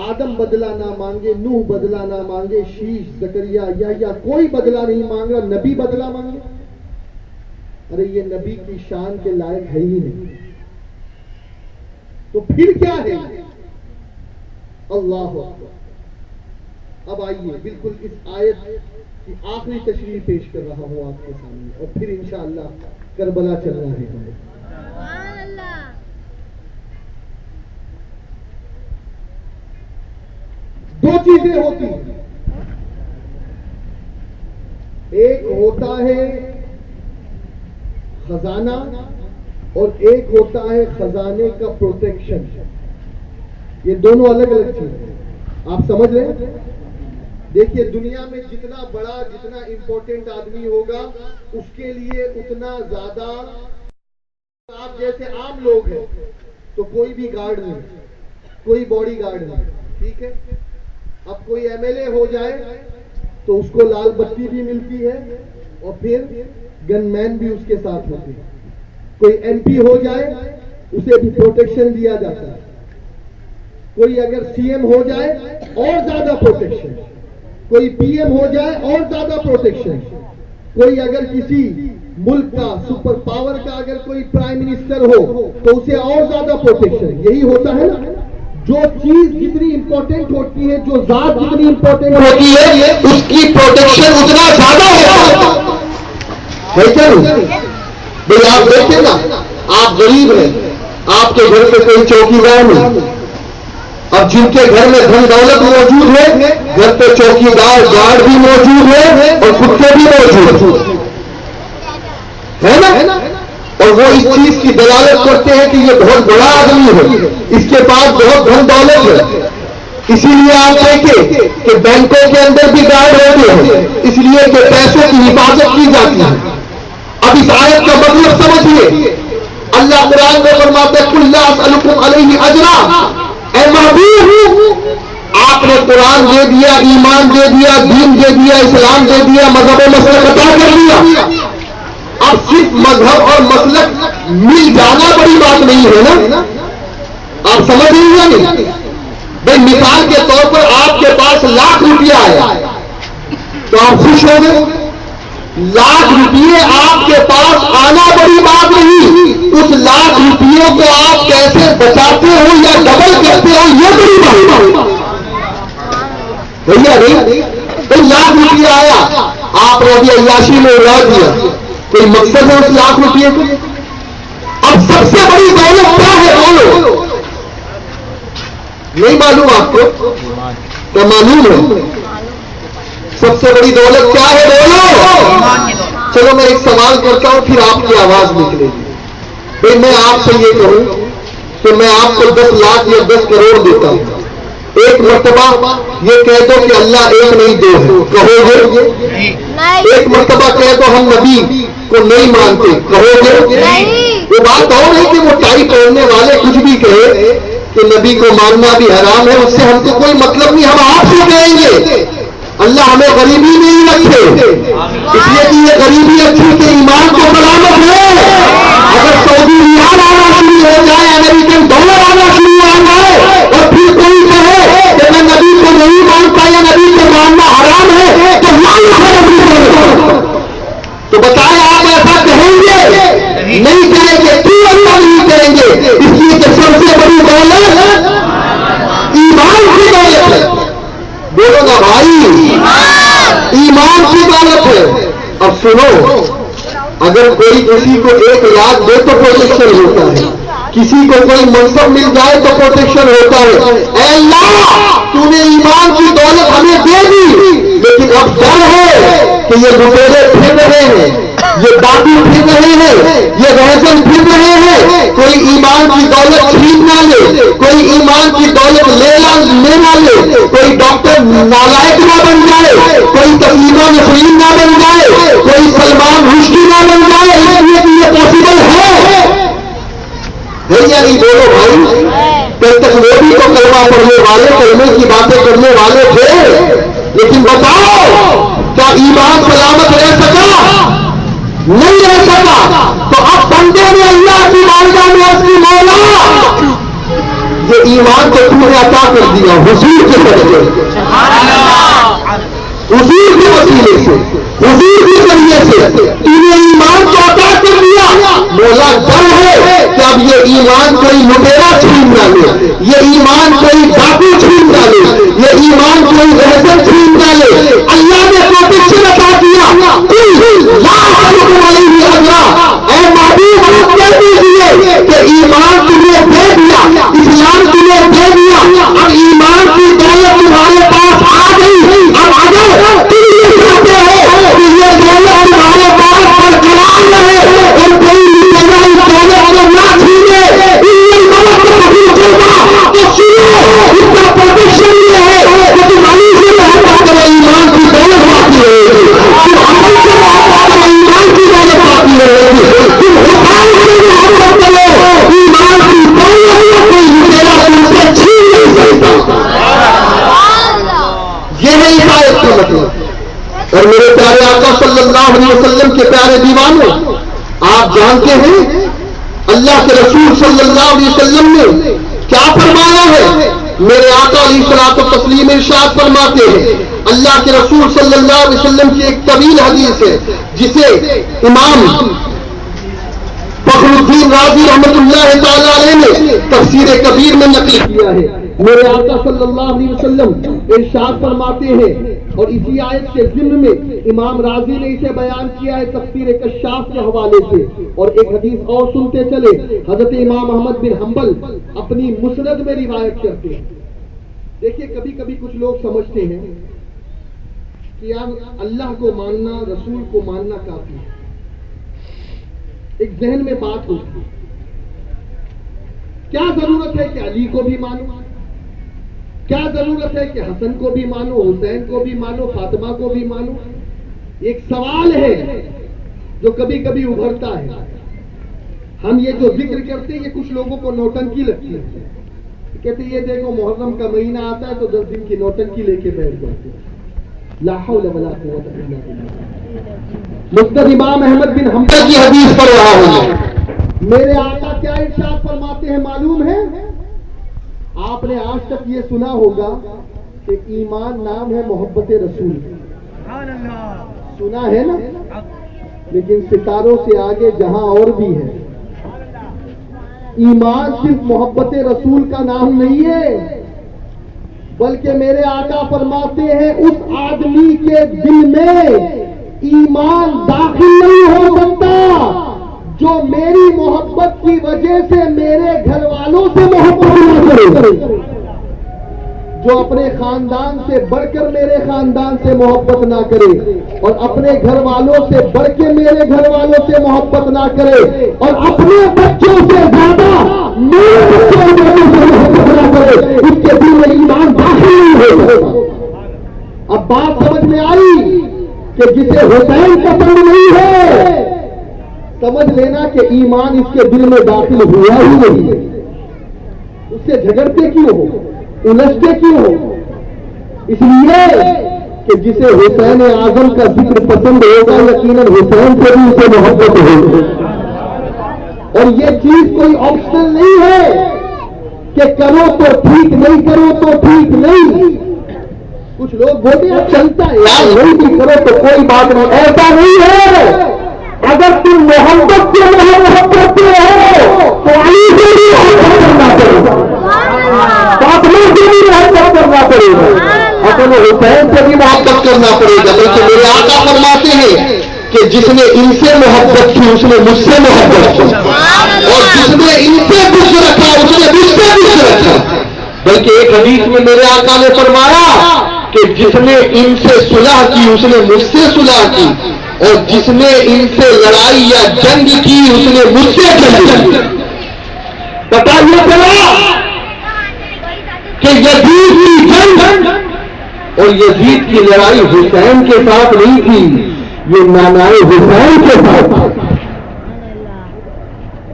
آدم بدلہ نہ مانگے، نوح بدلہ نہ مانگے، شیش، زکریا، یحییٰ کوئی بدلہ نہیں مانگ رہا، نبی بدلہ مانگے؟ ارے یہ نبی کی شان کے لائق ہے ہی نہیں، تو پھر کیا ہے؟ اللہ اکبر۔ اب آئیے بالکل اس آیت کی آخری تشریح پیش کر رہا ہوں آپ کے سامنے، اور پھر انشاءاللہ کربلا چلنا ہے ہمیں۔ دو چیزیں ہوتی ہیں، ایک ہوتا ہے خزانہ اور ایک ہوتا ہے خزانے کا پروٹیکشن، یہ دونوں الگ الگ چیزیں، آپ سمجھ رہے ہیں؟ دیکھیے دنیا میں جتنا بڑا جتنا امپورٹنٹ آدمی ہوگا اس کے لیے اتنا زیادہ، آپ جیسے عام لوگ ہیں تو کوئی بھی گارڈ نہیں، کوئی باڈی گارڈ نہیں، ٹھیک ہے؟ اب کوئی ایم ایل اے ہو جائے تو اس کو لال بتی بھی ملتی ہے اور پھر گن مین بھی اس کے ساتھ ہوتے ہیں، کوئی ایم پی ہو جائے اسے بھی پروٹیکشن دیا جاتا ہے، کوئی اگر سی ایم ہو جائے اور زیادہ پروٹیکشن، کوئی پی ایم ہو جائے اور زیادہ پروٹیکشن، کوئی اگر کسی ملک کا سپر پاور کا اگر کوئی پرائم منسٹر ہو تو اسے اور زیادہ پروٹیکشن. یہی ہوتا ہے نا, جو چیز جتنی امپورٹنٹ ہوتی ہے, جو ذات جتنی امپورٹنٹ ہوتی ہے, اس کی پروٹیکشن اتنا زیادہ ہوتا ہے. کیا نہیں بھائی؟ آپ دیکھیں نا, آپ غریب ہیں, آپ کے گھر پہ کوئی چوکیدار نہیں. اب جن کے گھر میں دھن دولت موجود ہے, گھر پہ چوکیدار گارڈ بھی موجود ہے اور کتے بھی موجود ہے نا, اور وہ اس چیز کی دلالت کرتے ہیں کہ یہ بہت بڑا آدمی ہے, اس کے پاس بہت دھن دولت ہے. اسی لیے آپ دیکھیں کہ بینکوں کے اندر بھی گارڈ ہوتے ہیں, اس لیے کہ پیسوں کی حفاظت کی جاتی ہے. اب اس آیت کا مطلب سمجھیے. اللہ قرآن میں فرماتا ہے قل لا اسألکم علیہ اجرا, اے محبوب آپ نے قرآن دے دیا, ایمان دے دیا, دین دے دیا, اسلام دے دیا, مذہب و مسلک عطا کر دیا. اب صرف مذہب اور مسلک مل جانا بڑی بات نہیں ہے نا, آپ سمجھ رہی ہیں نہیں بھائی؟ مثال کے طور پر آپ کے پاس ₹1,00,000 آیا تو آپ خوش ہو گئے. ₹1,00,000 آپ کے پاس آنا بڑی بات نہیں, اس ₹1,00,000 کو آپ کیسے بچاتے ہو یا ڈبل کرتے ہو یہ بڑی بات بھیا. نہیں بھائی ₹1,00,000 آیا, آپ نے ابھی عیاشی میں اڑا دیا, کوئی مقصد ہے اس ₹1,00,000 کو؟ اب سب سے بڑی دولت کیا ہے بولو؟ نہیں معلوم آپ کو؟ کیا معلوم ہے سب سے بڑی دولت کیا ہے بولو؟ چلو میں ایک سوال کرتا ہوں, پھر آپ کی آواز نکلے گی. بھائی میں آپ سے یہ کہوں کہ میں آپ کو 10 لاکھ یا 10 کروڑ دیتا ہوں, ایک مرتبہ یہ کہہ دو کہ اللہ ایک نہیں دو ہے, کہو گے؟ ایک مرتبہ کہہ دو ہم نبی کو نہیں مانتے, کہو گے؟ وہ بات اور نہیں کہ وہ ٹائی پہننے والے کچھ بھی کہے کہ نبی کو ماننا بھی حرام ہے, اس سے ہم کو کوئی مطلب نہیں. ہم آپ سے کہیں گے اللہ ہمیں غریبی نہیں رکھے, اس لیے کہ یہ غریبی اچھی کہ ایمان کو سلامت ہے. اگر سعودی ریال آنا شروع ہو جائے, امریکن ڈالر آنا شروع ہو جائے, اور پھر کوئی کہے کہ میں نبی کو نہیں مانتا یا نبی کو ماننا حرام ہے, تو بتائیں آپ ایسا کہیں گے؟ نہیں کہیں گے. کیوں اللہ نہیں کہیں گے؟ اس لیے کہ سب سے بڑی دولت ایمان کی دولت ہے. بولو نا بھائی, ایمان کی دولت ہے. اب سنو, اگر کوئی کسی کو 1,00,000 دے تو پروٹیکشن ہوتا ہے, کسی کو کوئی منصب مل جائے تو پروٹیکشن ہوتا ہے. اے اللہ تو نے ایمان کی دولت ہمیں دے دی, لیکن اب ڈر ہے کہ یہ لٹیرے پھر رہے ہیں, یہ دادی پھر رہے ہیں, یہ رہزن پھر رہے ہیں, کوئی ایمان کی دولت چھین نہ لے, کوئی ایمان کی دولت لے نہ لے, کوئی ڈاکٹر نالائق نہ بن جائے, کوئی تسلیمہ نسرین نہ بن جائے, کوئی سلمان رشدی نہ بن جائے. یہ پاسبل ہے یا نہیں؟ بولو بھائی. کل تک وہ بھی تو کلمہ پڑھنے والے, کلمے کی باتیں کرنے والے تھے, لیکن بتاؤ کیا ایمان سلامت رہ سکا؟ نہیں رہ سکا. تو اب بندے نے اللہ کی بارگاہ میں اپنی مولا یہ ایمان کو تم نے عطا کر دیا حضور کے ذریعے, حضور کے وسیلے سے, حضور کے ذریعے سے تم نے ایمان کو عطا کر دیا. مولا ڈر ہے کہ اب یہ ایمان کوئی لٹیرا چھین نہ لے, یہ ایمان کوئی ڈاکو چھین نہ لے, یہ ایمان کوئی رہزن چھین نہ لے. اللہ نے پروٹیکشن عطا کیا. لا اسألکم علیہ اجرا, اے محبوب آپ کہہ دیجیے کہ ایمان تمہیں دے دیا, اسلام تمہیں دے دیا, اب ایمان کی دولت تمہارے پاس آ گئی. اب اگر تم یہ چاہتے ہو کہ یہ دولت تمہارے پاس برقرار رہے اور کوئی لٹیرا اس دولت کو نہ چھینے, تو سنو اس کا پروٹیکشن یہ ہے کہ تم علی سے محبت کرو, ایمان کی دولت باقی رہے گی. تم عمل سے محبت کرو, ایمان کی دولت باقی رہے گی. تم حسین سے محبت کرو, ایمان کی دولت کوئی لٹیرا تم سے چھین نہیں سکتا. یہ ہے اس آیت کا مطلب. اور میرے پیارے آقا صلی اللہ علیہ وسلم کے پیارے دیوانوں, آپ جانتے ہیں اللہ کے رسول صلی اللہ علیہ وسلم نے کیا فرمایا ہے؟ میرے آقا علیہ الصلوۃ والتسلیم ارشاد فرماتے ہیں اللہ کے رسول صلی اللہ علیہ وسلم کی ایک طویل حدیث ہے جسے امام فخر الدین رازی رحمت اللہ تعالی علیہ نے تفسیر کبیر میں نقل کیا ہے. میرے آقا صلی اللہ علیہ وسلم ارشاد فرماتے ہیں اور اسی آیت کے ضمن میں امام رازی نے اسے بیان کیا ہے تفسیر کشاف کے حوالے سے. اور ایک حدیث اور سنتے چلے. حضرت امام احمد بن حنبل اپنی مسند میں روایت کرتے ہیں. دیکھیے کبھی کبھی کچھ لوگ سمجھتے ہیں کہ یار اللہ کو ماننا رسول کو ماننا کافی ہے. ایک ذہن میں بات ہوتی ہے کیا ضرورت ہے کہ علی کو بھی مانو, کیا ضرورت ہے کہ حسن کو بھی مانو, حسین کو بھی مانو, فاطمہ کو بھی مانو. ایک سوال ہے جو کبھی کبھی ابھرتا ہے. ہم یہ جو ذکر کرتے ہیں یہ کچھ لوگوں کو نوٹنکی لگتی ہے. کہتے یہ دیکھو محرم کا مہینہ آتا ہے تو 10 دن کی نوٹنکی لے کے بیٹھ جاتے ہیں. لا حول ولا قوت الا باللہ. مسند امام احمد بن حنبل کی حدیث پڑھ رہا ہوں. میرے آقا کیا ارشاد فرماتے ہیں معلوم ہے؟ آپ نے آج تک یہ سنا ہوگا کہ ایمان نام ہے محبت رسول. سنا ہے نا؟ لیکن ستاروں سے آگے جہاں اور بھی ہے. ایمان صرف محبت رسول کا نام نہیں ہے بلکہ میرے آقا فرماتے ہیں اس آدمی کے دل میں ایمان داخل نہیں ہو سکتا جو میری محبت کی وجہ سے میرے گھر والوں سے محبت نہ کرے, جو اپنے خاندان سے بڑھ کر میرے خاندان سے محبت نہ کرے اور اپنے گھر والوں سے بڑھ کے میرے گھر والوں سے محبت نہ کرے اور اپنے بچوں سے زیادہ میرے بچوں سے محبت نہ کرے, اس کے دل میں ایمان داخل نہیں ہو. اب بات سمجھ میں آئی کہ جسے حسین پسند نہیں ہے سمجھ لینا کہ ایمان اس کے دل میں داخل ہوا ہی نہیں. اس سے جھگڑتے کیوں ہو, الجھتے کیوں ہو؟ اس لیے کہ جسے حسین اعظم کا ذکر پسند ہوگا یقیناً حسین سے بھی اسے محبت ہوگی. اور یہ چیز کوئی آپشنل نہیں ہے کہ کرو تو ٹھیک نہیں کرو تو ٹھیک نہیں. کچھ لوگ بولتے ہیں چلتا ہے یار نہیں بھی کرو تو کوئی بات نہیں. ایسا نہیں ہے. اگر تم محبت سے محبت کرتے ہو تو علی سے بھی محبت کرنا پڑے گا, فاطمہ سے بھی محبت کرنا پڑے گا, اپنے حسین سے بھی محبت کرنا پڑے گا. بلکہ میرے آقا فرماتے ہیں کہ جس نے ان سے محبت کی اس نے مجھ سے محبت کی, اور جس نے ان سے کچھ رکھا اس نے مجھ سے کچھ رکھا. بلکہ ایک حدیث میں میرے آقا نے فرمایا کہ جس نے ان سے صلح کی اس نے مجھ سے صلح کی, اور جس نے ان سے لڑائی یا جنگ کی اس نے مجھ سے جنگ کی. پتا یہ چلا کہ یزید کی جنگ اور یزید کی لڑائی حسین کے ساتھ نہیں تھی, یہ نانائے حسین کے ساتھ.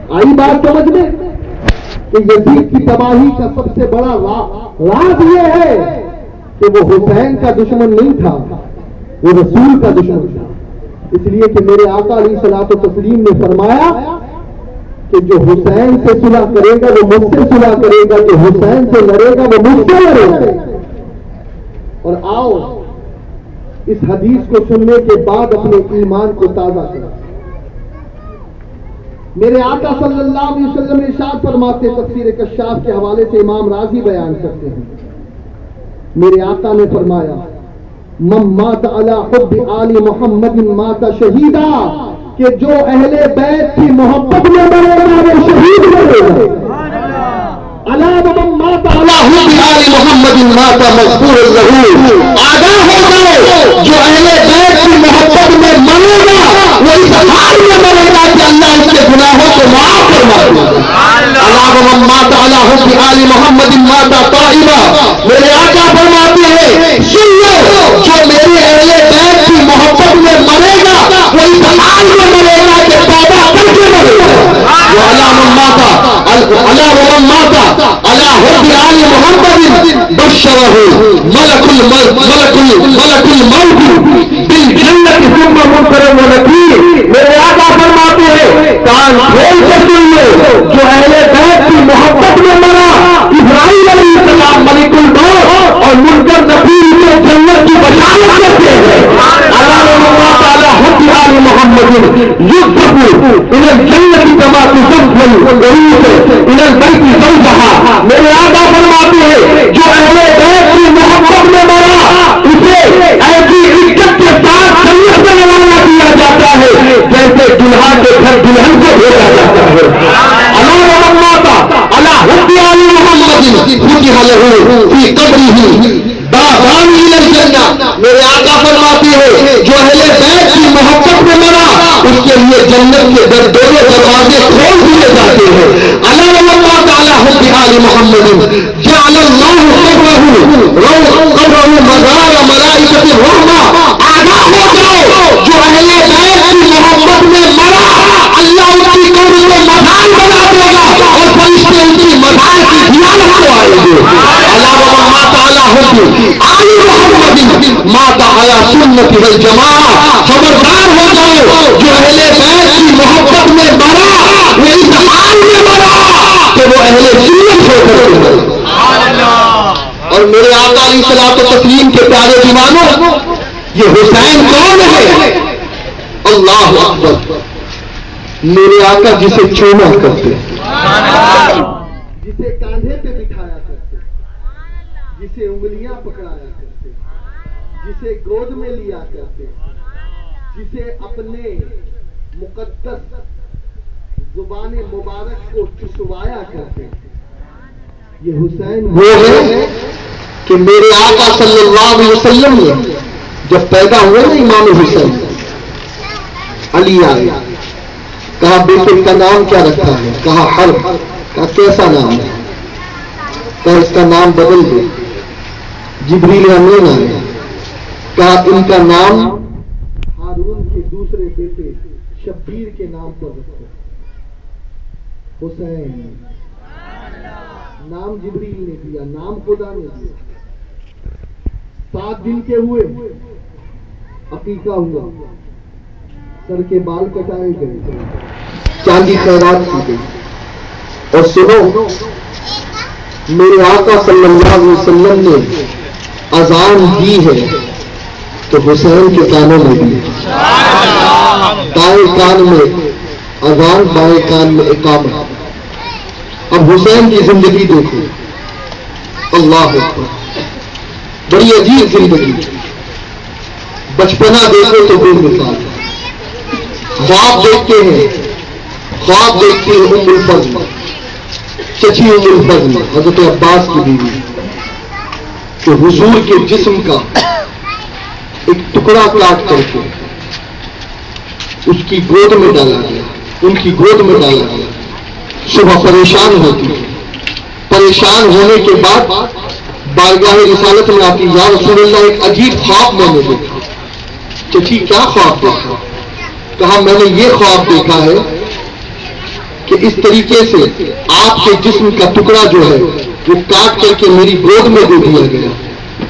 آئی بات سمجھ میں کہ یزید کی تباہی کا سب سے بڑا راز یہ ہے کہ وہ حسین کا دشمن نہیں تھا, وہ رسول کا دشمن تھا. اس لیے کہ میرے آقا علیہ الصلوۃ والتسلیم نے فرمایا کہ جو حسین سے صلح کرے گا وہ مجھ سے صلح کرے گا, جو حسین سے لڑے گا وہ مجھ سے لڑے گا. اور آؤ اس حدیث کو سننے کے بعد اپنے ایمان کو تازہ کریں. میرے آقا صلی اللہ علیہ وسلم ارشاد فرماتے تفسیر کشاف کے حوالے سے امام راضی بیان کرتے ہیں. میرے آقا نے فرمایا من مات علی حب آل محمد مات شہیدا, کہ جو اہل بیت کی محبت میں مرے گا وہ شہید مرے گا. الا من مات علی حب آل محمد مات مغفور له, آگاہ ہو جائے جو اہل بیت کی محبت میں مرے گا وہ اس حال میں مرے گا کہ اللہ اس کے گناہوں کو معاف فرما دے گا. الا من مات علی حب آل محمد مات طائبا, میرے آقا فرماتے ہیں سن لو جو میرے اہل بیت کی محبت میں مرے گا وہ اس حال میں مرے گا کہ توبہ کر کے مرے گا. وعلی من مات علی من مات علی حب آل محمد بشرہ ملک الموت بالجنت ثم منکر ونکیر. میرے آقا فرماتے ہیں کان کھول کر سن لو جو اہل بیت کی محبت میں مرا ابراہیم علیہ السلام ملک الموت اور منکر نکیر کو جنت کی بشارت رہتے ہیں اللہ تعالی حب آل محمد یذبحوا الى الجنۃ كما تذبح الغریب الى البیت زوجها. میرے آقا فرماتے ہیں جو اہل بیت کی محبت میں مرا اسے ایسی عزت کے ساتھ جنت میں روانہ کیا جاتا ہے جیسے دلہا کے گھر دلہن کو بھیجا جاتا ہے. اللہ اللہ حب آل محمد فتح له فی قبره باغان الى الجنہ. میرے آقا فرماتے ہیں جو اہل بیت کی محبت میں مرا اس کے لیے جنت کے دونوں دروازے کھول دیے جاتے ہیں. اللہ تعالی حب آل محمد جعل اللہ قبره مزار ملائکۃ الرحمہ. آگاہ ہو جاؤ جو اہل بیت کی محبت میں مرا اللہ اس کی قبر کو مزار بنا دے گا اور فرشتے ان کی مزار کی زیارت کو آئیں گے. اللہ تعالی حب آل محمد مات علی سنت والجماعہ. خبردار ہو جاؤ جو اہل بیت کی محبت میں مرا وہ اس حال میں مرا کہ وہ اہل سنت ہو کر. اور میرے آقا علیہ الصلوۃ والتسلیم کے پیارے دیوانوں یہ حسین کون ہے؟ اللہ اکبر. میرے آقا جسے چوما کرتے جسے کاندھے پہ بٹھایا کرتے جسے انگلیاں پکڑایا کرتے جسے گود میں لیا کرتے جسے اپنے مقدس زبان مبارک کو چسوایا کرتے. یہ حسین وہ ہے کہ میرے آقا صلی اللہ علیہ وسلم نے جب پیدا ہوئے نا امام حسین علی آئے کہا بیٹے کا نام کیا رکھا ہے؟ کہا حرب. کہا کیسا نام ہے؟ کہا اس کا نام بدل دے. جبریل امین آئے کہا ان کا نام ہارون کے دوسرے بیٹے شبیر کے نام پر رکھو. حسین نام جبریل نے دیا, نام خدا نے دیا. 7 دن کے ہوئے, عقیقہ ہوا, سر کے بال کٹائے گئے, چاندی خیرات کی گئی. اور سنو میرے آقا صلی اللہ علیہ وسلم نے اذان دی ہے تو حسین کے کانوں میں دی. دائیں کان میں اذان, بائیں کان میں اقامت. اب حسین کی زندگی دیکھو, اللہ اکبر, بڑی عجیب زندگی. بچپنا دیکھو تو بے مثال. خواب دیکھتے ہیں, خواب دیکھتے ہیں ام الفضل, چچی ام الفضل حضرت عباس کی بیوی, کہ حضور کے جسم کا ایک ٹکڑا کاٹ کر کے اس کی گود میں ڈالا گیا, ان کی گود میں ڈالا گیا. صبح پریشان ہوتی, پریشان ہونے کے بعد بارگاہ رسالت میں آتی, یا رسول اللہ ایک عجیب خواب میں نے دیکھا. چچی کیا خواب دیکھا؟ کہا میں نے یہ خواب دیکھا ہے کہ اس طریقے سے آپ کے جسم کا ٹکڑا جو ہے وہ کاٹ کر کے میری گود میں دے دیا گیا.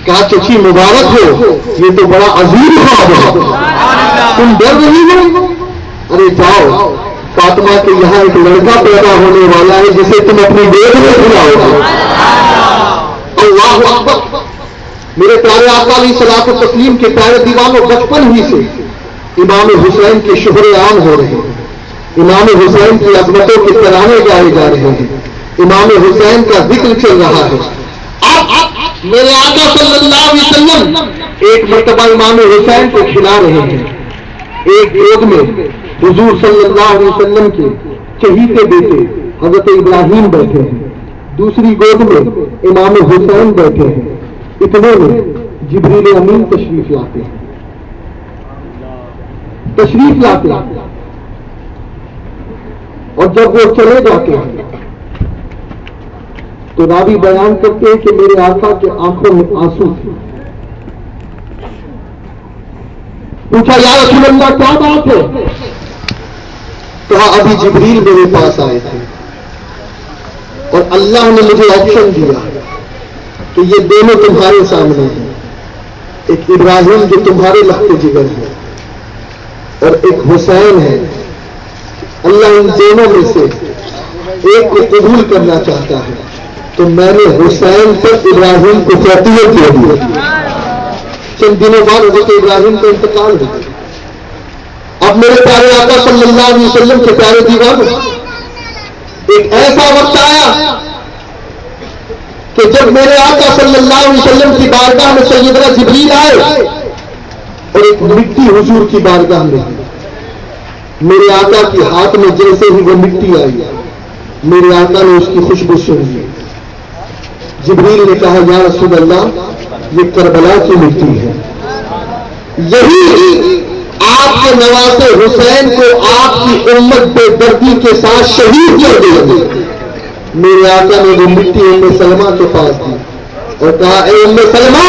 کہا چچی مبارک ہو, یہ تو بڑا عظیم خواب ہے, تم ڈر رہی ہو؟ ارے جاؤ, فاطمہ کے یہاں ایک لڑکا پیدا ہونے والا ہے جسے تم اپنی گود میں کھلاؤ گے. اللہ اکبر. میرے پیارے آقا علیہ الصلوۃ والتسلیم کے پیارے دیوانوں, بچپن ہی سے امام حسین کے شہرے عام ہو رہے ہیں, امام حسین کی عظمتوں کے ترانے گائے جا رہے ہیں, امام حسین کا ذکر چل رہا ہے. اب میرے آقا صلی اللہ علیہ وسلم ایک مرتبہ امام حسین کو کھلا رہے ہیں. ایک گود میں حضور صلی اللہ علیہ وسلم کے چہیتے بیٹے حضرت ابراہیم بیٹھے ہیں, دوسری گود میں امام حسین بیٹھے ہیں. اتنے میں جبریل امین تشریف لاتے ہیں, تشریف لاتے ہیں. اور جب وہ چلے جاتے ہیں تو راوی بیان کرتے ہیں کہ میرے آقا کے آنکھوں میں آنسو تھے. پوچھا یا رسول اللہ کیا بات ہے؟ کہا ابھی جبریل میرے پاس آئے تھے اور اللہ نے مجھے آپشن دیا کہ یہ دونوں تمہارے سامنے ہیں, ایک ابراہیم جو تمہارے لخت جگر ہے اور ایک حسین ہے. اللہ ان دونوں میں سے ایک کو قبول کرنا چاہتا ہے, تو میں نے حسین پر ابراہیم کو فوقیت دے دی. چند دنوں بعد حضرت ابراہیم کا انتقال ہو گیا. اب میرے پیارے آقا صلی اللہ علیہ وسلم کے پیارے دیوانوں، ایک ایسا وقت آیا کہ جب میرے آقا صلی اللہ علیہ وسلم کی بارگاہ میں سیدنا جبریل آئے اور ایک مٹی حضور کی بارگاہ میں میرے آقا کے ہاتھ میں جیسے ہی وہ مٹی آئی، میرے آقا نے اس کی خوشبو سونگی. جبریل نے کہا یا رسول اللہ، یہ کربلا کی مٹی ہے، یہی آپ کے نواسے حسین کو آپ کی امت بے دردی کے ساتھ شہید کر دے گی. میرے آقا نے وہ مٹی ام سلمہ کے پاس دی اور کہا اے ام سلمہ،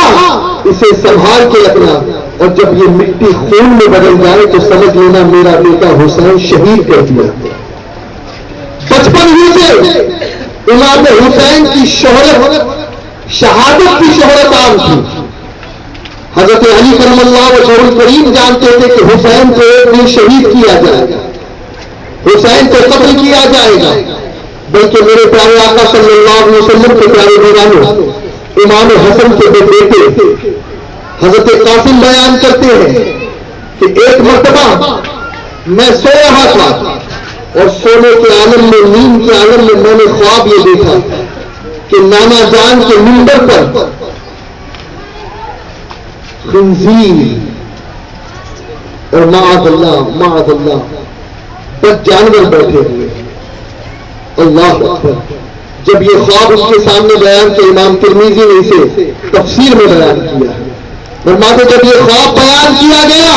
اسے سنبھال کے رکھنا، اور جب یہ مٹی خون میں بدل جائے تو سمجھ لینا میرا بیٹا حسین شہید کر دیا. بچپن ہی سے امام حسین کی شہرت، شہادت کی شہرت عام تھی. حضرت علی کرم اللہ وجہہ الکریم جانتے تھے کہ حسین کو ایک دن شہید کیا جائے گا، حسین کو قتل کیا جائے گا. بلکہ میرے پیارے آقا صلی اللہ علیہ وسلم کے پیارے دیوانوں، امام حسن کے دو بیٹے حضرت قاسم بیان کرتے ہیں کہ ایک مرتبہ میں سو رہا تھا اور سونے کے عالم میں، نیند کے عالم میں میں نے خواب یہ دیکھا کہ نانا جان کے منبر پر خنزیر اور معاذ اللہ بد جانور بیٹھے ہوئے. اللہ اکبر. جب یہ خواب اس کے سامنے بیان کیا، امام ترمذی نے اسے تفسیر میں بیان کیا ہے. فرماتے جب یہ خواب بیان کیا گیا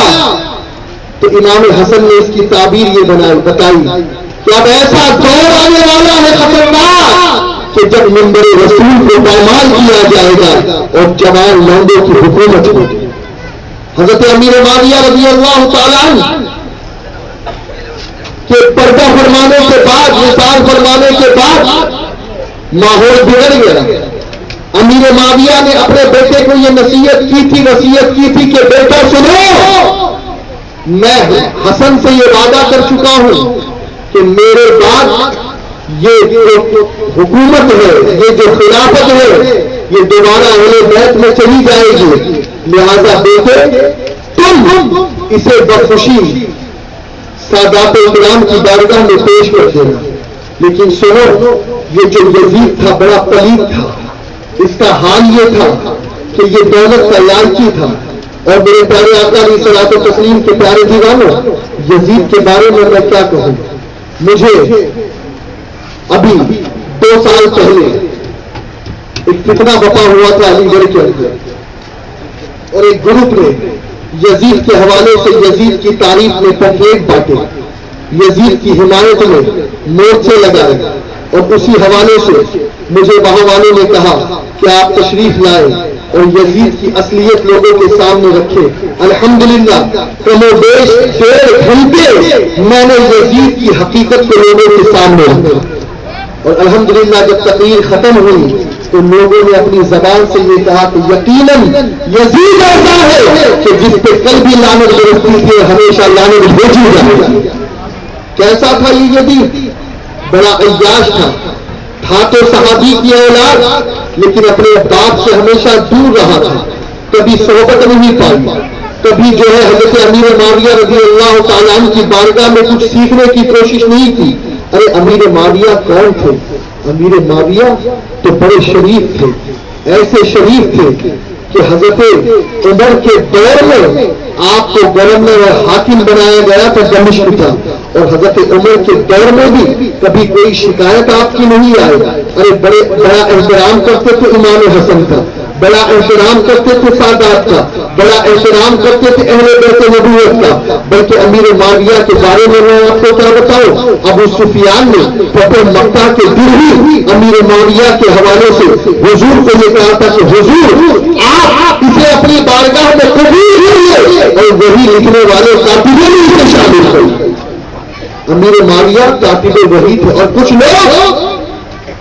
تو امام حسن نے اس کی تعبیر یہ بتائی کہ اب ایسا دور آنے والا ہے خطرناک کہ جب منبر رسول کو پامال کیا جائے گا اور جوان لونڈوں کی حکومت ہوگی. حضرت امیر معاویہ رضی اللہ تعالیٰ عنہ کہ پردہ فرمانے کے بعد، وصال فرمانے کے بعد ماحول بگڑ گیا. امیر معاویہ نے اپنے بیٹے کو یہ وصیت کی تھی کہ بیٹا سنو، میں حسن سے یہ وعدہ کر چکا ہوں کہ میرے بعد یہ جو حکومت ہے، یہ جو خلافت ہے، یہ دوبارہ اہل بیت میں چلی جائے گی. لہذا بیٹے تم اسے بخوشی سادات کرام کی بارگاہ میں پیش کر دینا. لیکن سنو، یہ جو یزید تھا بڑا پلید تھا. اس کا حال یہ تھا کہ یہ دولت کا لالچی تھا. اور میرے پیارے آقا علیہ الصلوۃ والتسلیم کے پیارے دیوانوں، یزید کے بارے میں کیا کہوں. مجھے ابھی 2 سال پہلے ایک فتنہ بپا ہوا تھا علی گڑھ کے اندر، اور ایک گروپ نے یزید کے حوالے سے یزید کی تعریف میں پمفلیٹ بانٹے، یزید کی حمایت میں مورچے لگائے، اور اسی حوالے سے مجھے وہاں والوں نے کہا کہ آپ تشریف لائیں اور یزید کی اصلیت لوگوں کے سامنے رکھے. الحمدللہ کم و بیش 1.5 گھنٹے میں نے یزید کی حقیقت کو لوگوں کے سامنے رکھا، اور الحمدللہ جب تقریر ختم ہوئی تو لوگوں نے اپنی زبان سے یہ کہا کہ یقیناً یزید ایسا ہے کہ جس پہ کل بھی لعنت برستی تھی ہمیشہ لعنت بھیجی جائے گی. کیسا تھا یہ یزید؟ بڑا عیاش تھا تو صحابی کی اولاد، لیکن اپنے باپ سے ہمیشہ دور رہا تھا، کبھی صحبت نہیں پائی، کبھی جو ہے حضرت امیر معاویہ رضی اللہ تعالیٰ عنہ کی بارگاہ میں کچھ سیکھنے کی کوشش نہیں کی. ارے امیر معاویہ کون تھے؟ امیر معاویہ تو بڑے شریف تھے، ایسے شریف تھے کہ حضرت عمر کے دور میں آپ کو گورنر اور حاکم بنایا گیا تھا دمشق کا، اور حضرت عمر کے دور میں بھی کبھی کوئی شکایت آپ کی نہیں آئی. ارے بڑا احترام کرتے تھے امام حسن کا، بڑا احترام کرتے تھے سادات کا، بڑا احترام کرتے تھے اہل بیت نبوت کا. بلکہ امیر معاویہ کے بارے میں آپ کو کیا بتاؤں، ابو سفیان نے فتح مکہ کے دن ہی امیر معاویہ کے حوالے سے حضور کو یہ کہا تھا کہ حضور آپ اسے اپنی بارگاہ میں قبول کیجیے، اور وہی لکھنے والے کاتبوں نے اسے شامل کر. امیر معاویہ کاتب وہی تھے. اور کچھ لوگ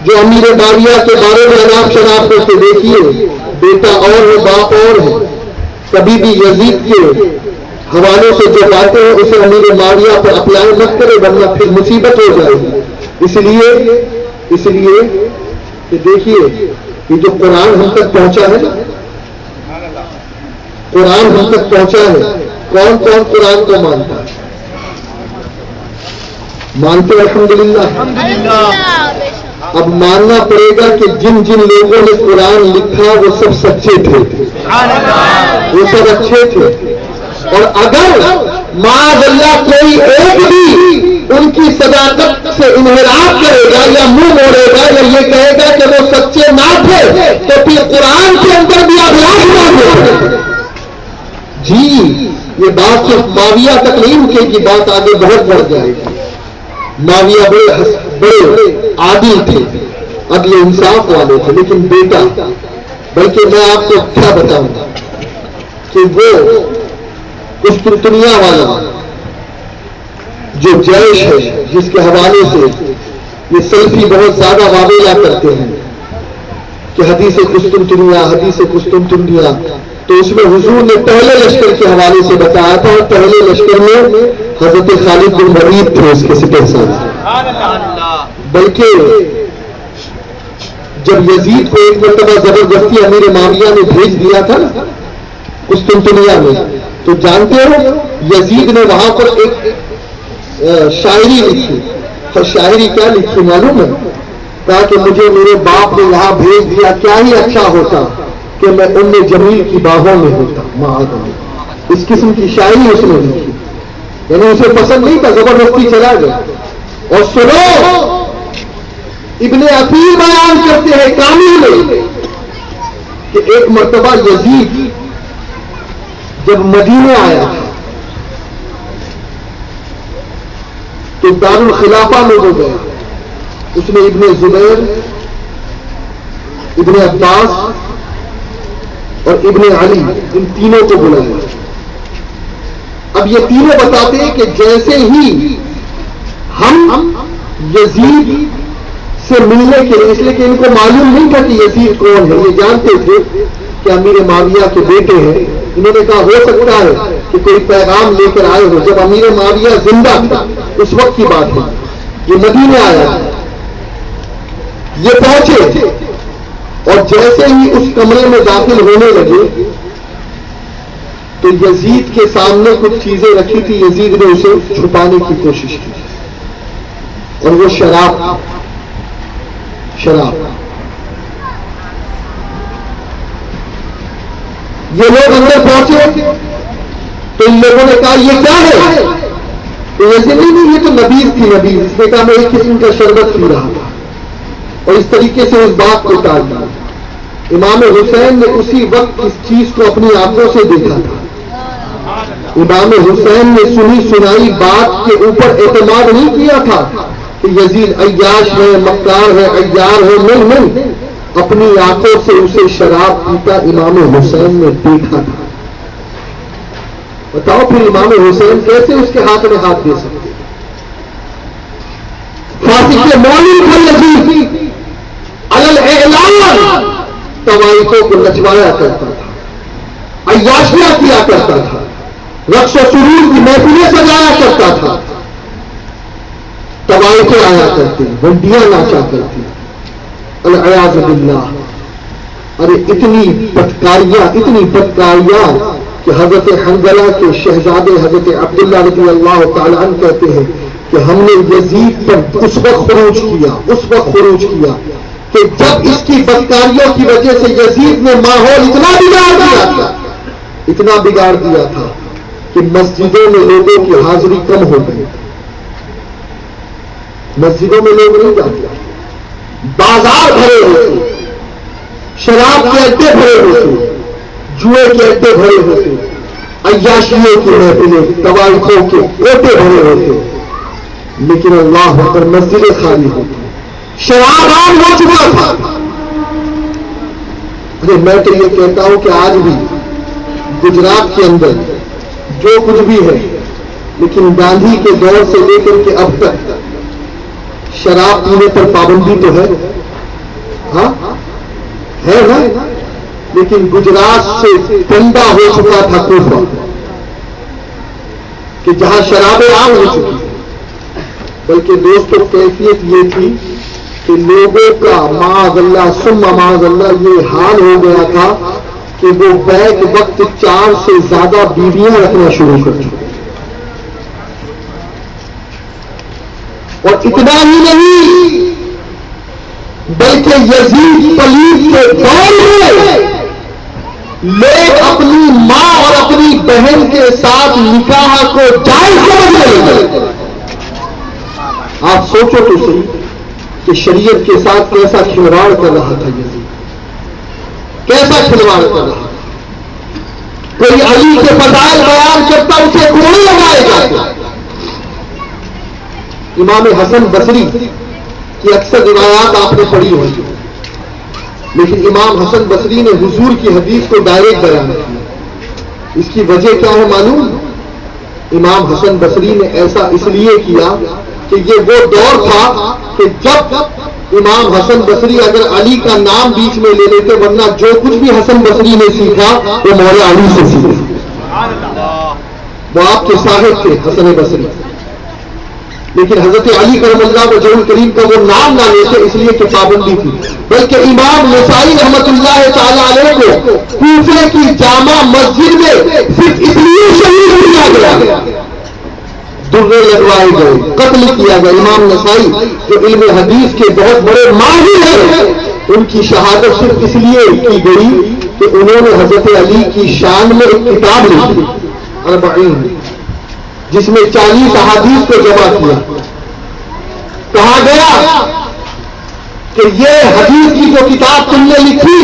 جو امیر معاویہ کے بارے میں اناپ شناپ کرتے، دیکھیے بیٹا اور ہے باپ اور ہے. کبھی بھی یزید کے حوالے سے جو باتیں ہیں اسے امیر معاویہ پر اپلائی مت کرے، ورنہ پھر مصیبت ہو جائے گی. اس لیے کہ دیکھیے یہ جو قرآن ہم تک پہنچا ہے نا، قرآن ہم تک پہنچا ہے. کون کون قرآن کو مانتا ہے؟ مانتے الحمدللہ. اب ماننا پڑے گا کہ جن جن لوگوں نے قرآن لکھا وہ سب سچے تھے، وہ سب اچھے تھے. اور اگر معاذ اللہ کوئی ایک بھی ان کی صداقت سے انحراف کرے گا یا منہ موڑے گا یا یہ کہے گا کہ وہ سچے نہ تھے تو پھر قرآن کے اندر بھی اخلاق موجود ہے. جی یہ بات صرف معاویہ تک نہیں رکے گی، بات آگے بہت بڑھ جائے گی. معاویہ بڑے عادل تھے، عدل انصاف والے تھے، لیکن بیٹا، بلکہ میں آپ کو کیا بتاؤں کہ وہ قسطنطنیہ والا جو جیش ہے جس کے حوالے سے یہ سلفی بہت زیادہ واویلا کرتے ہیں کہ حدیث قسطنطنیہ، تو اس میں حضور نے پہلے لشکر کے حوالے سے بتایا تھا، اور پہلے لشکر میں حضرت خالد بن ولید تھے اس کے سپہ سالار. بلکہ جب یزید کو ایک مرتبہ زبردستی امیر معاویہ نے بھیج دیا تھا قسطنطنیہ میں، تو جانتے ہو یزید نے وہاں پر ایک شاعری لکھی. اور شاعری کیا لکھی معلوم ہے؟ کہا کہ مجھے میرے باپ نے یہاں بھیج دیا، کیا ہی اچھا ہوتا کہ میں ام جمیل کی باہوں میں ہوتا. معاذ اللہ، اس قسم کی شاعری اس نے لکھی. یعنی اسے پسند نہیں تھا، زبردستی چلا گیا. اور سنو، ابن عقیل بیان کرتے ہیں کامل میں کہ ایک مرتبہ یزید جب مدینے آیا تو دارالخلافہ میں ہو گیا. اس نے ابن زبیر، ابن عباس اور ابن علی ان تینوں کو بلایا. اب یہ تینوں بتاتے ہیں کہ جیسے ہی ہم یزید سے ملنے کے لیے، اس لیے کہ ان کو معلوم نہیں تھا کہ یزید کون ہے، یہ جانتے تھے کہ امیر معاویہ کے بیٹے ہیں. انہوں نے کہا ہو سکتا ہے کہ کوئی پیغام لے کر آئے ہو. جب امیر معاویہ زندہ تھا اس وقت کی بات ہے، یہ مدینے آیا، یہ پہنچے اور جیسے ہی اس کمرے میں داخل ہونے لگے تو یزید کے سامنے کچھ چیزیں رکھی تھی. یزید نے اسے چھپانے کی کوشش کی اور وہ شراب. یہ لوگ اندر پہنچے تو ان لوگوں نے کہا یہ کیا ہے؟ تو ایسے نہیں، یہ تو نبیذ تھی. نبیذ، اس نے کہا میں ایک قسم کا شربت پی رہا تھا، اور اس طریقے سے اس بات کو ٹال دیا. امام حسین نے اسی وقت اس چیز کو اپنی آنکھوں سے دیکھا تھا. امام حسین نے سنی سنائی بات کے اوپر اعتماد نہیں کیا تھا کہ یزید عیاش ہے، مکار ہے، عیار ہے. نہیں، اپنی آنکھوں سے اسے شراب پیتا امام حسین نے دیکھا تھا. بتاؤ پھر امام حسین کیسے اس کے ہاتھ میں ہاتھ دے سکتے؟ فاسق مومن تھا یزید، علی الاعلان طوائفوں کو نچوایا کرتا تھا، عیاشیاں کیا کرتا تھا، رقص و سرور کی محفلیں سجایا کرتا تھا، طوائفیں آیا کرتی، بنڈیاں ناچا کرتی. العیاذ باللہ. ارے اتنی بدکاریاں کہ حضرت حنظلہ کے شہزادے حضرت عبداللہ رضی اللہ تعالی عنہ کہتے ہیں کہ ہم نے یزید پر اس وقت خروج کیا کہ جب اس کی بدکاریوں کی وجہ سے یزید نے ماحول اتنا بگاڑ دیا تھا کہ مسجدوں میں لوگوں کی حاضری کم ہو گئی. مسجدوں میں لوگ نہیں جاتے، بازار بھرے ہوتے، شراب کے اڈے بھرے ہوتے، جوئے کے اڈے بھرے ہوتے، عیاشیوں کے محفلیں، طوائفوں کے اوٹے بھرے ہوتے، لیکن اللہ پر مسجدیں خالی ہوتی، شراب عام ہو چکا تھا. ارے میں تو یہ کہتا ہوں کہ آج بھی گجرات کے اندر جو کچھ بھی ہے، لیکن گاندھی کے دور سے لے کر کے اب تک شراب پینے پر پابندی تو ہے، ہاں ہے نا. لیکن گجرات سے ٹھنڈا ہو چکا تھا کوفہ کہ جہاں شرابیں عام ہو چکی. بلکہ دوستوں کیفیت یہ تھی کہ لوگوں کا معاذ اللہ ثم معاذ اللہ یہ حال ہو گیا تھا کہ وہ بیک وقت 4 سے زیادہ بیویاں رکھنا شروع کر چکے. اور اتنا ہی نہیں بلکہ یزید پلیت کے دور میں لوگ اپنی ماں اور اپنی بہن کے ساتھ نکاح کو جائز سمجھ رہے ہیں. آپ سوچو تو صحیح کہ شریعت کے ساتھ کیسا کھلواڑ کر رہا تھا یزید, کیسا کھلواڑ کر رہا تھا. کوئی علی کے فضائل بیان کرتا اسے کوڑے لگائے جاتے. امام حسن بصری کی اکثر روایات آپ نے پڑھی ہوئی, لیکن امام حسن بصری نے حضور کی حدیث کو ڈائریکٹ بیان کیا. اس کی وجہ کیا ہے معلوم؟ امام حسن بصری نے ایسا اس لیے کیا کہ یہ وہ دور تھا کہ جب امام حسن بصری اگر علی کا نام بیچ میں لے لیتے, ورنہ جو کچھ بھی حسن بصری نے سیکھا وہ مولا علی سے سیکھا. وہ آپ کے صاحب تھے حسن بصری, لیکن حضرت علی کرم اللہ وجہ الکریم کا وہ نام نہ لیتے اس لیے کہ پابندی تھی. بلکہ امام نسائی رحمت اللہ تعالی علیہ کو کوفے کی جامع مسجد میں صرف اس لیے شہید کیا گیا, درے لگوائے گئے, قتل کیا گیا. امام نسائی جو علم حدیث کے بہت بڑے ماہر ہیں, ان کی شہادت صرف اس لیے کی گئی کہ انہوں نے حضرت علی کی شان میں ایک کتاب لکھی اربعین, جس میں 40 احادیث کو جمع کیا. کہا گیا کہ یہ حدیث کی جو کتاب تم نے لکھی,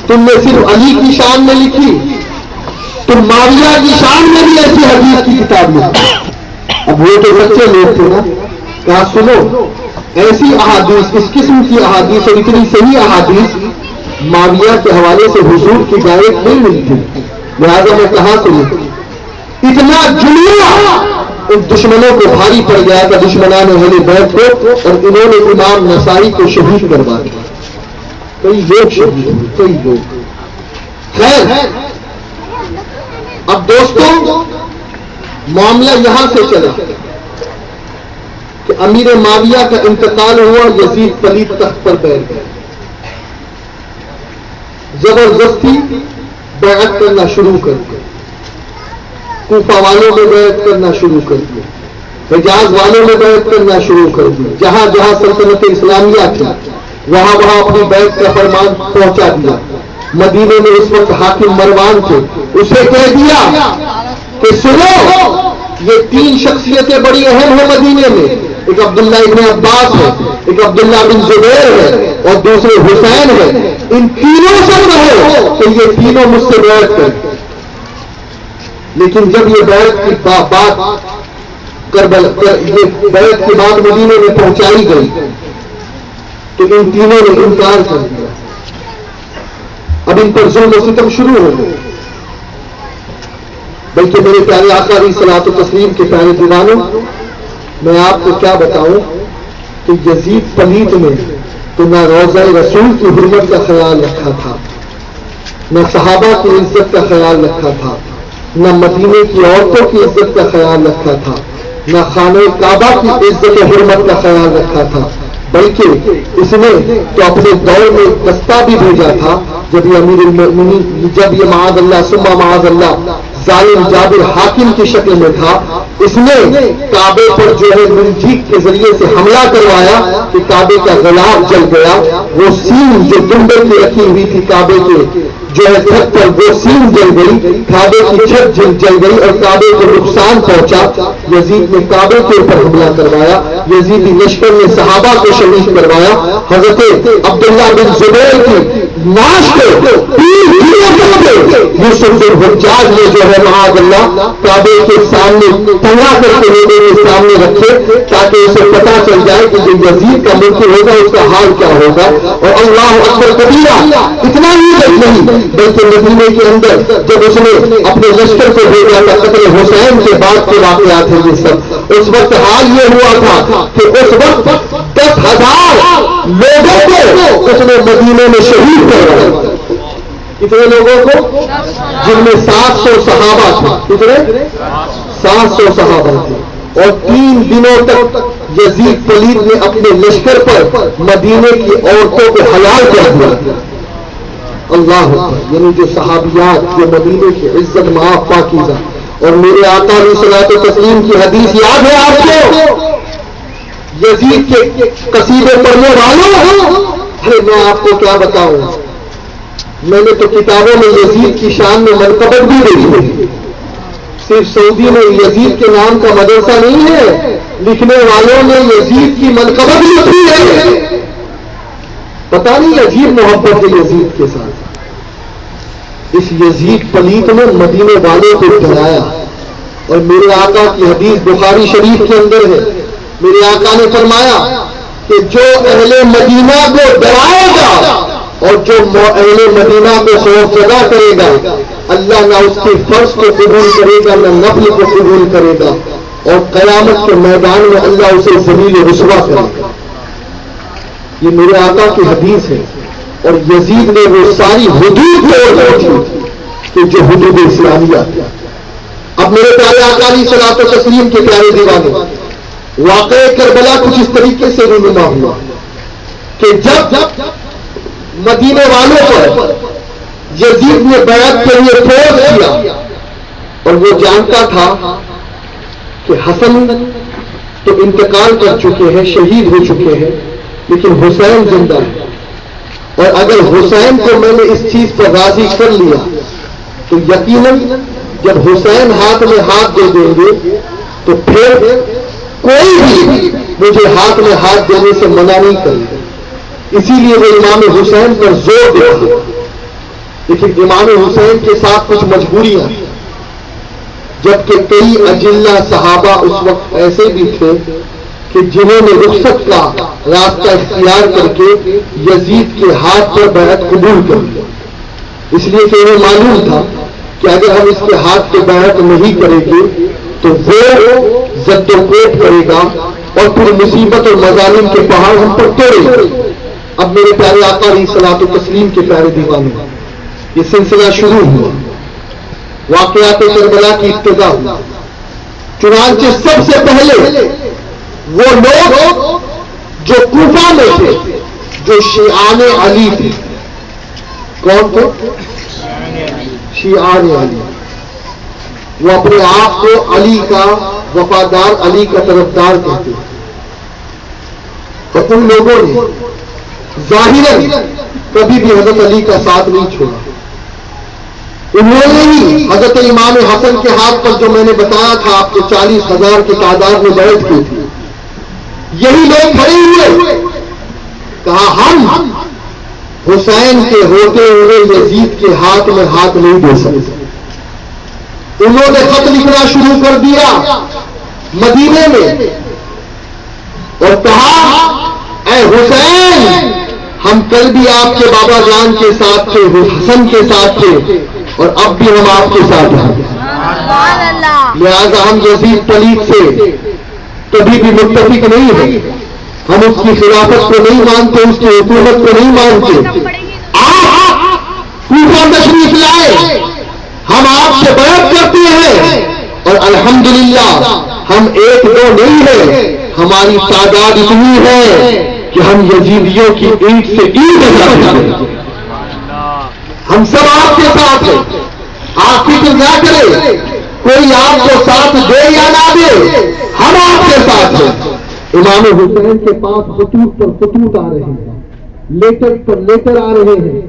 تم نے صرف علی کی شان میں لکھی, تم معاویہ کی شان میں بھی ایسی حدیث کی کتاب لکھی. اب وہ تو سچے لوگ تھے نا. کہا سنو, ایسی احادیث, اس قسم کی احادیث اور اتنی صحیح احادیث معاویہ کے حوالے سے حضور کی ڈائریکٹ نہیں ملی تھی, لہٰذا میں کہاں سے لکھوں. اتنا جملہ ان دشمنوں کو بھاری پڑ گیا کہ دشمنان اہل بیت کو, اور انہوں نے امام نسائی کو شہید کروا دیا. کئی لوگ شہید ہوئے, کئی لوگ. خیر, اب دوستوں معاملہ یہاں سے چلا کہ امیر معاویہ کا انتقال ہوا, یزید پلیت تخت پر بیٹھ گئے, زبردستی بیعت کرنا شروع کر دیا. کوفہ والوں میں بیعت کرنا شروع کر دیا, حجاز والوں میں بیعت کرنا شروع کر دیا. جہاں جہاں سلطنت اسلامیہ تھی وہاں وہاں اپنی بیعت کا فرمان پہنچا دیا. مدینے میں اس وقت حاکم مروان تھے, اسے کہہ دیا کہ سنو, یہ 3 شخصیتیں بڑی اہم ہیں مدینے میں. ایک عبداللہ ابن عباس ہے, ایک عبداللہ بن زبیر ہے, اور دوسرے حسین ہے. ان تینوں سے کہو کہ یہ تینوں مجھ سے بیعت کریں. لیکن جب یہ بیعت کی بات یہ بیعت کی بات مدینے میں پہنچائی گئی تو ان تینوں نے انکار کر دیا. اب ان پر ظلم و ستم شروع ہو گئے. بلکہ میرے پیارے آقا علیہ الصلوۃ والتسلیم کے پیارے دیوانوں, میں آپ کو کیا بتاؤں کہ یزید پلیت نے تو نہ روضہ رسول کی حرمت کا خیال رکھا تھا, نہ صحابہ کی عزت کا خیال رکھا تھا, نہ مدینے کی عورتوں کی عزت کا خیال رکھا تھا, نہ خانہ کعبہ کی عزت و حرمت کا خیال رکھا تھا. بلکہ اس نے تو اپنے دور میں دستہ بھی بھیجا تھا جب یہ امیر المؤمنین, جب یہ معاذ اللہ ثم معاذ اللہ ظالم جابر حاکم کی شکل میں تھا, اس نے کعبے پر جو ہے منجیک کے ذریعے سے حملہ کروایا کہ کعبے کا غلاف جل گیا. وہ سیم جو دنبے کی رکھی ہوئی تھی کعبے کے جو ہے چھت پر, وہ سیم جل گئی, کعبے کی چھت جل گئی اور کعبے کو نقصان پہنچا. یزید نے کعبے کے اوپر حملہ کروایا, یزیدی لشکر نے صحابہ کو شہید کروایا. حضرت عبداللہ بن زبیر کی ناش کو یوسف بن حجاج نے جو ہے معاذ اللہ کعبے کے سامنے ٹنگا کر کے لوگوں کے سامنے رکھے تاکہ اسے پتا چل جائے کہ جو یزید کا ملک ہوگا اس کا حال کیا ہوگا. اور اللہ اکبر کبیرہ, اتنا ہی نہیں بلکہ مدینے کے اندر جب اس نے اپنے لشکر کو بھیجا تھا, قتل حسین کے بعد کے واقعات ہیں یہ سب, اس وقت حال یہ ہوا تھا کہ اس وقت 10,000 لوگوں کو اس نے مدینے میں شہید کروایا. کتنے لوگوں کو؟ جن میں 700 صحابہ تھے. کتنے؟ 700 صحابہ تھے. اور 3 دنوں تک یزید پلیت نے اپنے لشکر پر مدینے کی عورتوں کو حلال کر دیا. اللہ اکبر، یعنی جو صحابیات جو مدینے کی عزت معاف پاکیزہ، اور میرے آقا علیہ الصلوۃ والتسلیم کی حدیث یاد ہے آپ کو؟ یزید کے قصیدے پڑھنے والوں، ارے میں آپ کو کیا بتاؤں، میں نے تو کتابوں میں یزید کی شان میں منقبت بھی دیکھی، صرف سعودی میں یزید کے نام کا مدرسہ نہیں ہے، لکھنے والوں نے یزید کی منقبت لکھی ہے، پتہ نہیں عجیب محبت ہے یزید کے ساتھ۔ اس یزید پلیت نے مدینے والوں کو ڈرایا، اور میرے آقا کی حدیث بخاری شریف کے اندر ہے، میرے آقا نے فرمایا کہ جو اہل مدینہ کو ڈرائے گا اور جو اہل مدینہ کو خوف زدہ کرے گا، اللہ نہ اس کے فرض کو قبول کرے گا نہ نفل کو قبول کرے گا، اور قیامت کے میدان میں اللہ اسے ذلیل و رسوا کرے گا۔ یہ میرے آقا کی حدیث ہے، اور یزید نے وہ ساری حدود توڑ دی کہ جو حدود اسلامیہ۔ اب میرے پیارے آقا علیہ الصلوۃ والتسلیم کے پیارے دیوانے، واقعہ کربلا کچھ اس طریقے سے رونما ہوا کہ جب مدینے والوں پر یزید نے بیعت کے لیے فورس کیا، اور وہ جانتا تھا کہ حسن تو انتقال کر چکے ہیں، شہید ہو چکے ہیں، لیکن حسین زندہ ہے، اور اگر حسین کو میں نے اس چیز پر راضی کر لیا تو یقیناً جب حسین ہاتھ میں ہاتھ دے دیں گے تو پھر کوئی بھی مجھے ہاتھ میں ہاتھ دینے سے منع نہیں کرے گا، اسی لیے وہ امام حسین پر زور دیا۔ لیکن امام حسین کے ساتھ کچھ مجبوریاں، جبکہ کئی اجلہ صحابہ اس وقت ایسے بھی تھے کہ جنہوں نے رخصت کا راستہ اختیار کر کے یزید کے ہاتھ پر بیعت قبول کر لی، اس لیے کہ انہیں معلوم تھا کہ اگر ہم اس کے ہاتھ پہ بیعت نہیں کریں گے تو وہ زد و کوب کرے گا اور پھر مصیبت اور مظالم کے پہاڑ ہم پر توڑے گا۔ اب میرے پیارے آقا علیہ الصلوۃ والتسلیم کے پیارے دیوانے، یہ سلسلہ شروع ہوا، واقعات کربلا کی ابتدا ہوئی۔ چنانچہ سب سے پہلے وہ لوگ جو کوفہ میں تھے، جو شیعان علی تھے، کون تھے؟ شیعان علی، وہ اپنے آپ کو علی کا وفادار، علی کا طرفدار کہتے ہیں، اور ان لوگوں نے ظاہراً کبھی بھی حضرت علی کا ساتھ نہیں چھوڑا۔ انہوں نے ہی حضرت امام حسن کے ہاتھ پر جو میں نے بتایا تھا آپ کو 40,000 کی تعداد میں بیعت کی تھی، یہی لوگ کھڑے ہوئے، کہا ہم حسین کے ہوتے ہوئے یزید کے ہاتھ میں ہاتھ نہیں دے سکتے۔ انہوں نے خط لکھنا شروع کر دیا مدینے میں، اور کہا اے حسین، ہم کل بھی آپ کے بابا جان کے ساتھ تھے، حسن کے ساتھ تھے، اور اب بھی ہم آپ کے ساتھ ہیں، لہذا ہم یزید پلیت سے کبھی بھی متفق نہیں ہیں، ہم اس کی خلافت کو نہیں مانتے، اس کی حکومت کو نہیں مانتے، آپ کوفہ تشریف لائے، ہم آپ سے بیعت کرتے ہیں، اور الحمدللہ ہم ایک دو نہیں ہیں، ہماری تعداد اتنی ہے کہ ہم یزیدیوں کی اینٹ سے اینٹ لگا ہیں، ہم سب آپ کے ساتھ ہیں، آپ فکر نہ کریں، کوئی آپ کو ساتھ دے یا نہ دے، ہم آپ کے ساتھ ہیں۔ امام حسین کے پاس خطوط پر خطوط آ رہے ہیں، لیٹر پر لیٹر آ رہے ہیں،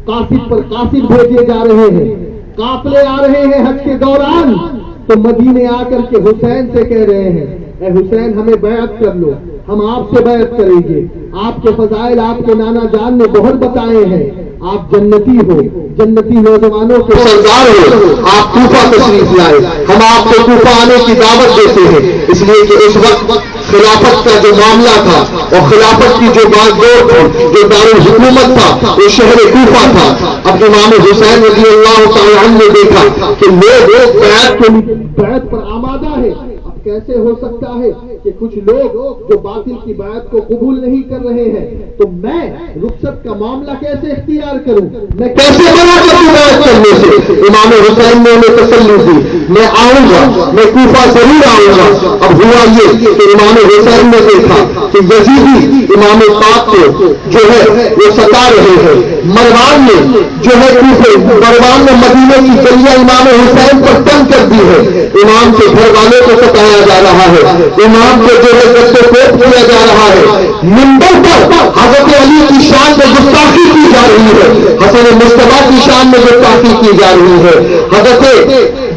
قاصد پر قاصد بھیجے جا رہے ہیں، قافلے آ رہے ہیں حج کے دوران، تو مدینے آ کر کے حسین سے کہہ رہے ہیں اے حسین ہمیں بیعت کر لو، ہم آپ سے بیعت کریں گے، آپ کے فضائل آپ کے نانا جان نے بہت بتائے ہیں، آپ جنتی ہو، جنتی نوجوانوں کے سردار ہو، آپ کوفہ تشریف لائے، ہم آپ کو کوفہ آنے کی دعوت دیتے ہیں، اس لیے کہ اس وقت خلافت کا جو معاملہ تھا اور خلافت کی جو باغ دور تھی، جو دارالحکومت تھا، وہ شہر کوفہ تھا۔ اب امام حسین رضی اللہ تعالی عنہ نے دیکھا کہ لوگ بیعت پر آمادہ ہے، اب کیسے ہو سکتا ہے کہ کچھ لوگ جو باطل کی بیعت کو قبول نہیں کر رہے ہیں، تو میں رخصت کا معاملہ کیسے اختیار کروں، میں کیسے منع کروں بیعت کرنے سے؟ امام حسین نے انہیں تسلی دی، میں آؤں گا، میں کوفہ ضرور آؤں گا۔ اب ہوا یہ کہ امام حسین نے دیکھا کہ یزیدی امام پاک کو جو ہے وہ ستا رہے ہیں، مروان نے جو ہے مروان نے مدینے کی گلیاں امام حسین پر تنگ کر دی ہے، امام کے گھر والوں کو ستایا جا رہا ہے، امام کو جو ہے گدے کوپ کیا جا رہا ہے، منبر پر حضرت علی کی شان میں گستاخی کی جا رہی ہے، حسن مصطفیٰ کی شان میں گستاخی کی جا رہی ہے، حضرت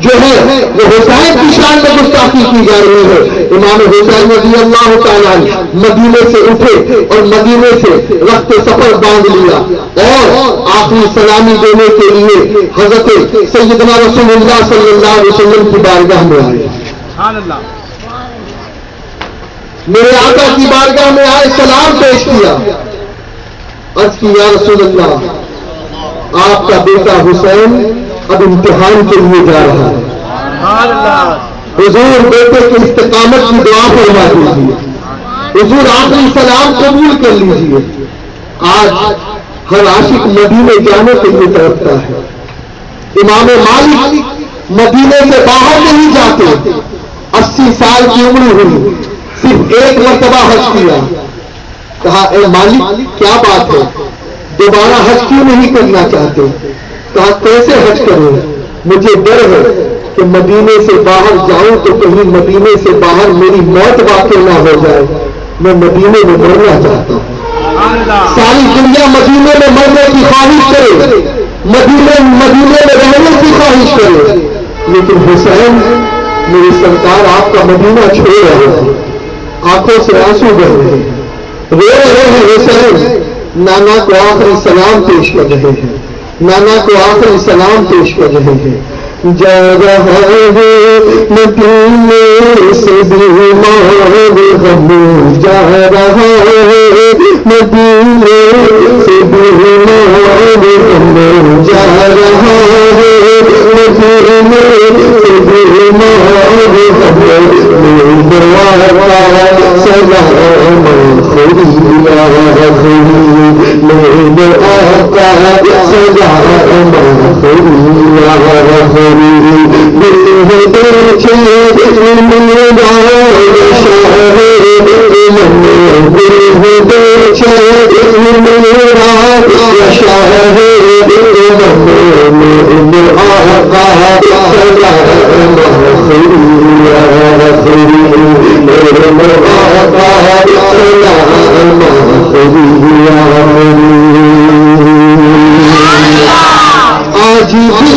جو ہے وہ حسین کی شان میں گستاخی کی جا رہی ہے۔ امام حسین رضی اللہ تعالیٰ مدینے سے اٹھے اور مدینے سے رخت سفر باندھ لیا اور آخری سلامی دینے کے لیے حضرت سیدنا رسول اللہ صلی اللہ علیہ وسلم کی بارگاہ میں آئے۔ سبحان اللہ۔ میرے آقا کی بارگاہ میں آئے، سلام پیش کیا، عرض کی یا رسول اللہ، آپ کا بیٹا حسین اب امتحان کے لیے جا رہا ہے، سبحان اللہ۔ حضور بیٹے کی استقامت کی دعا فرما دیجیے، حضور آخری سلام قبول کر لیجیے۔ آج ہر عاشق مدینے جانے کے لیے تڑپتا ہے۔ امام مالک مدینے سے باہر نہیں جاتے، 80 سال کی عمر ہوئی، صرف ایک مرتبہ حج کیا۔ کہا اے مالک کیا بات ہے، دوبارہ حج کیوں نہیں کرنا چاہتے؟ کہا کیسے حج کروں، مجھے ڈر ہے کہ مدینے سے باہر جاؤں تو کہیں مدینے سے باہر میری موت واقع نہ ہو جائے، میں مدینے میں مرنا چاہتا ہوں۔ ساری دنیا مدینے میں مرنے کی خواہش کرے، مدینے میں رہنے کی خواہش کرے، لیکن حسین میری سرکار آپ کا مدینہ چھوڑ رہے ہیں، آنکھوں سے آنسو بہ رہے ہیں، رو رہے ہیں۔ حسین نانا کو آخری سلام پیش کر رہے ہیں، نانا کو آخری سلام پیش کر رہے ہیں۔ جا رہا ہے مدینے سے بیمار غم، جا رہا ہے مدینے سے بیمار غم، جا رہا ہے مدینے سے بیمار غم، سلام خوریا میرے آقا سلام خوریا آج بھی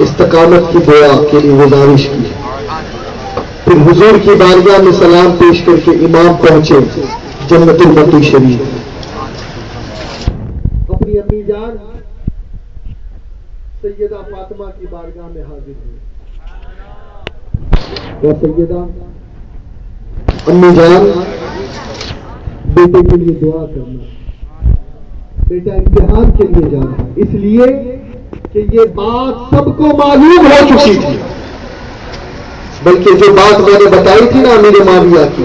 استقامت کی دعا کے لیے گزارش کی، پھر حضور کی بارگاہ میں سلام پیش کر کے امام پہنچے جنت البقیع شریف، اپنی امی جان سیدہ فاطمہ کی بارگاہ میں حاضر ہوئے۔ یا سیدہ امی جان، بیٹے کے لیے دعا کرنا، بیٹا امتحان کے لیے جا رہا ہے، اس لیے کہ یہ بات سب کو معلوم ہو چکی تھی، بلکہ جو بات میں نے بتائی تھی نا امیر معاویہ کی،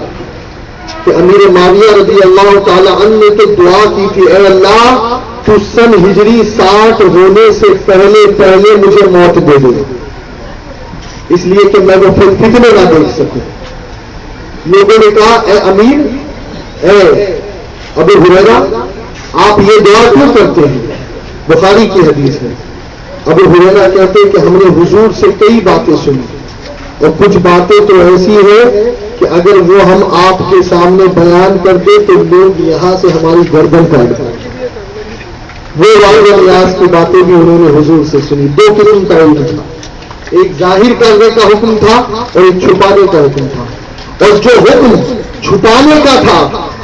کہ امیر معاویہ رضی اللہ تعالی عنہ نے تو دعا کی تھی، اے اللہ تو سن ہجری 60 ہونے سے پہلے پہلے مجھے موت دے دے، اس لیے کہ میں وہ فتنے نہ دیکھ سکوں۔ لوگوں نے کہا اے امیر، اے ابو ہریرہ، آپ یہ دعا کیوں کرتے ہیں؟ بخاری کی حدیث ہے، ابو ہریرہ کہتے ہیں کہ ہم نے حضور سے کئی باتیں سنی، اور کچھ باتیں تو ایسی ہیں کہ اگر وہ ہم آپ کے سامنے بیان کر دیں تو لوگ یہاں سے ہماری گردن کاٹ دیں۔ وہ واحد نیاز کی باتیں بھی انہوں نے حضور سے سنی۔ دو قسم کا علم تھا، ایک ظاہر کرنے کا حکم تھا اور ایک چھپانے کا حکم تھا، اور جو حکم چھپانے کا تھا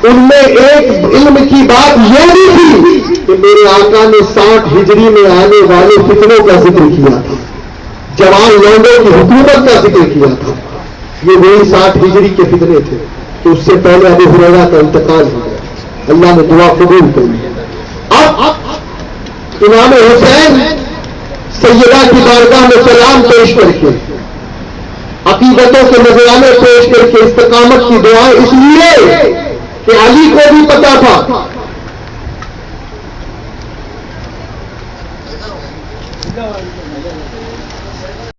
ان میں ایک علم کی بات یہ بھی تھی کہ میرے آقا نے 60 ہجری میں آنے والے فتنوں کا ذکر کیا تھا، جوان لونڈوں کی حکومت کا ذکر کیا تھا، یہ وہی 60 ہجری کے فتنے تھے کہ اس سے پہلے ابو ہریرہ کا انتقال ہو گیا، اللہ نے دعا قبول کر لی۔ اب امام حسین سیدہ کی بارگاہ میں سلام پیش کر کے، عقیدتوں کے نذرانے پیش کر کے استقامت کی دعائیں، اس لیے کہ علی کو بھی پتا تھا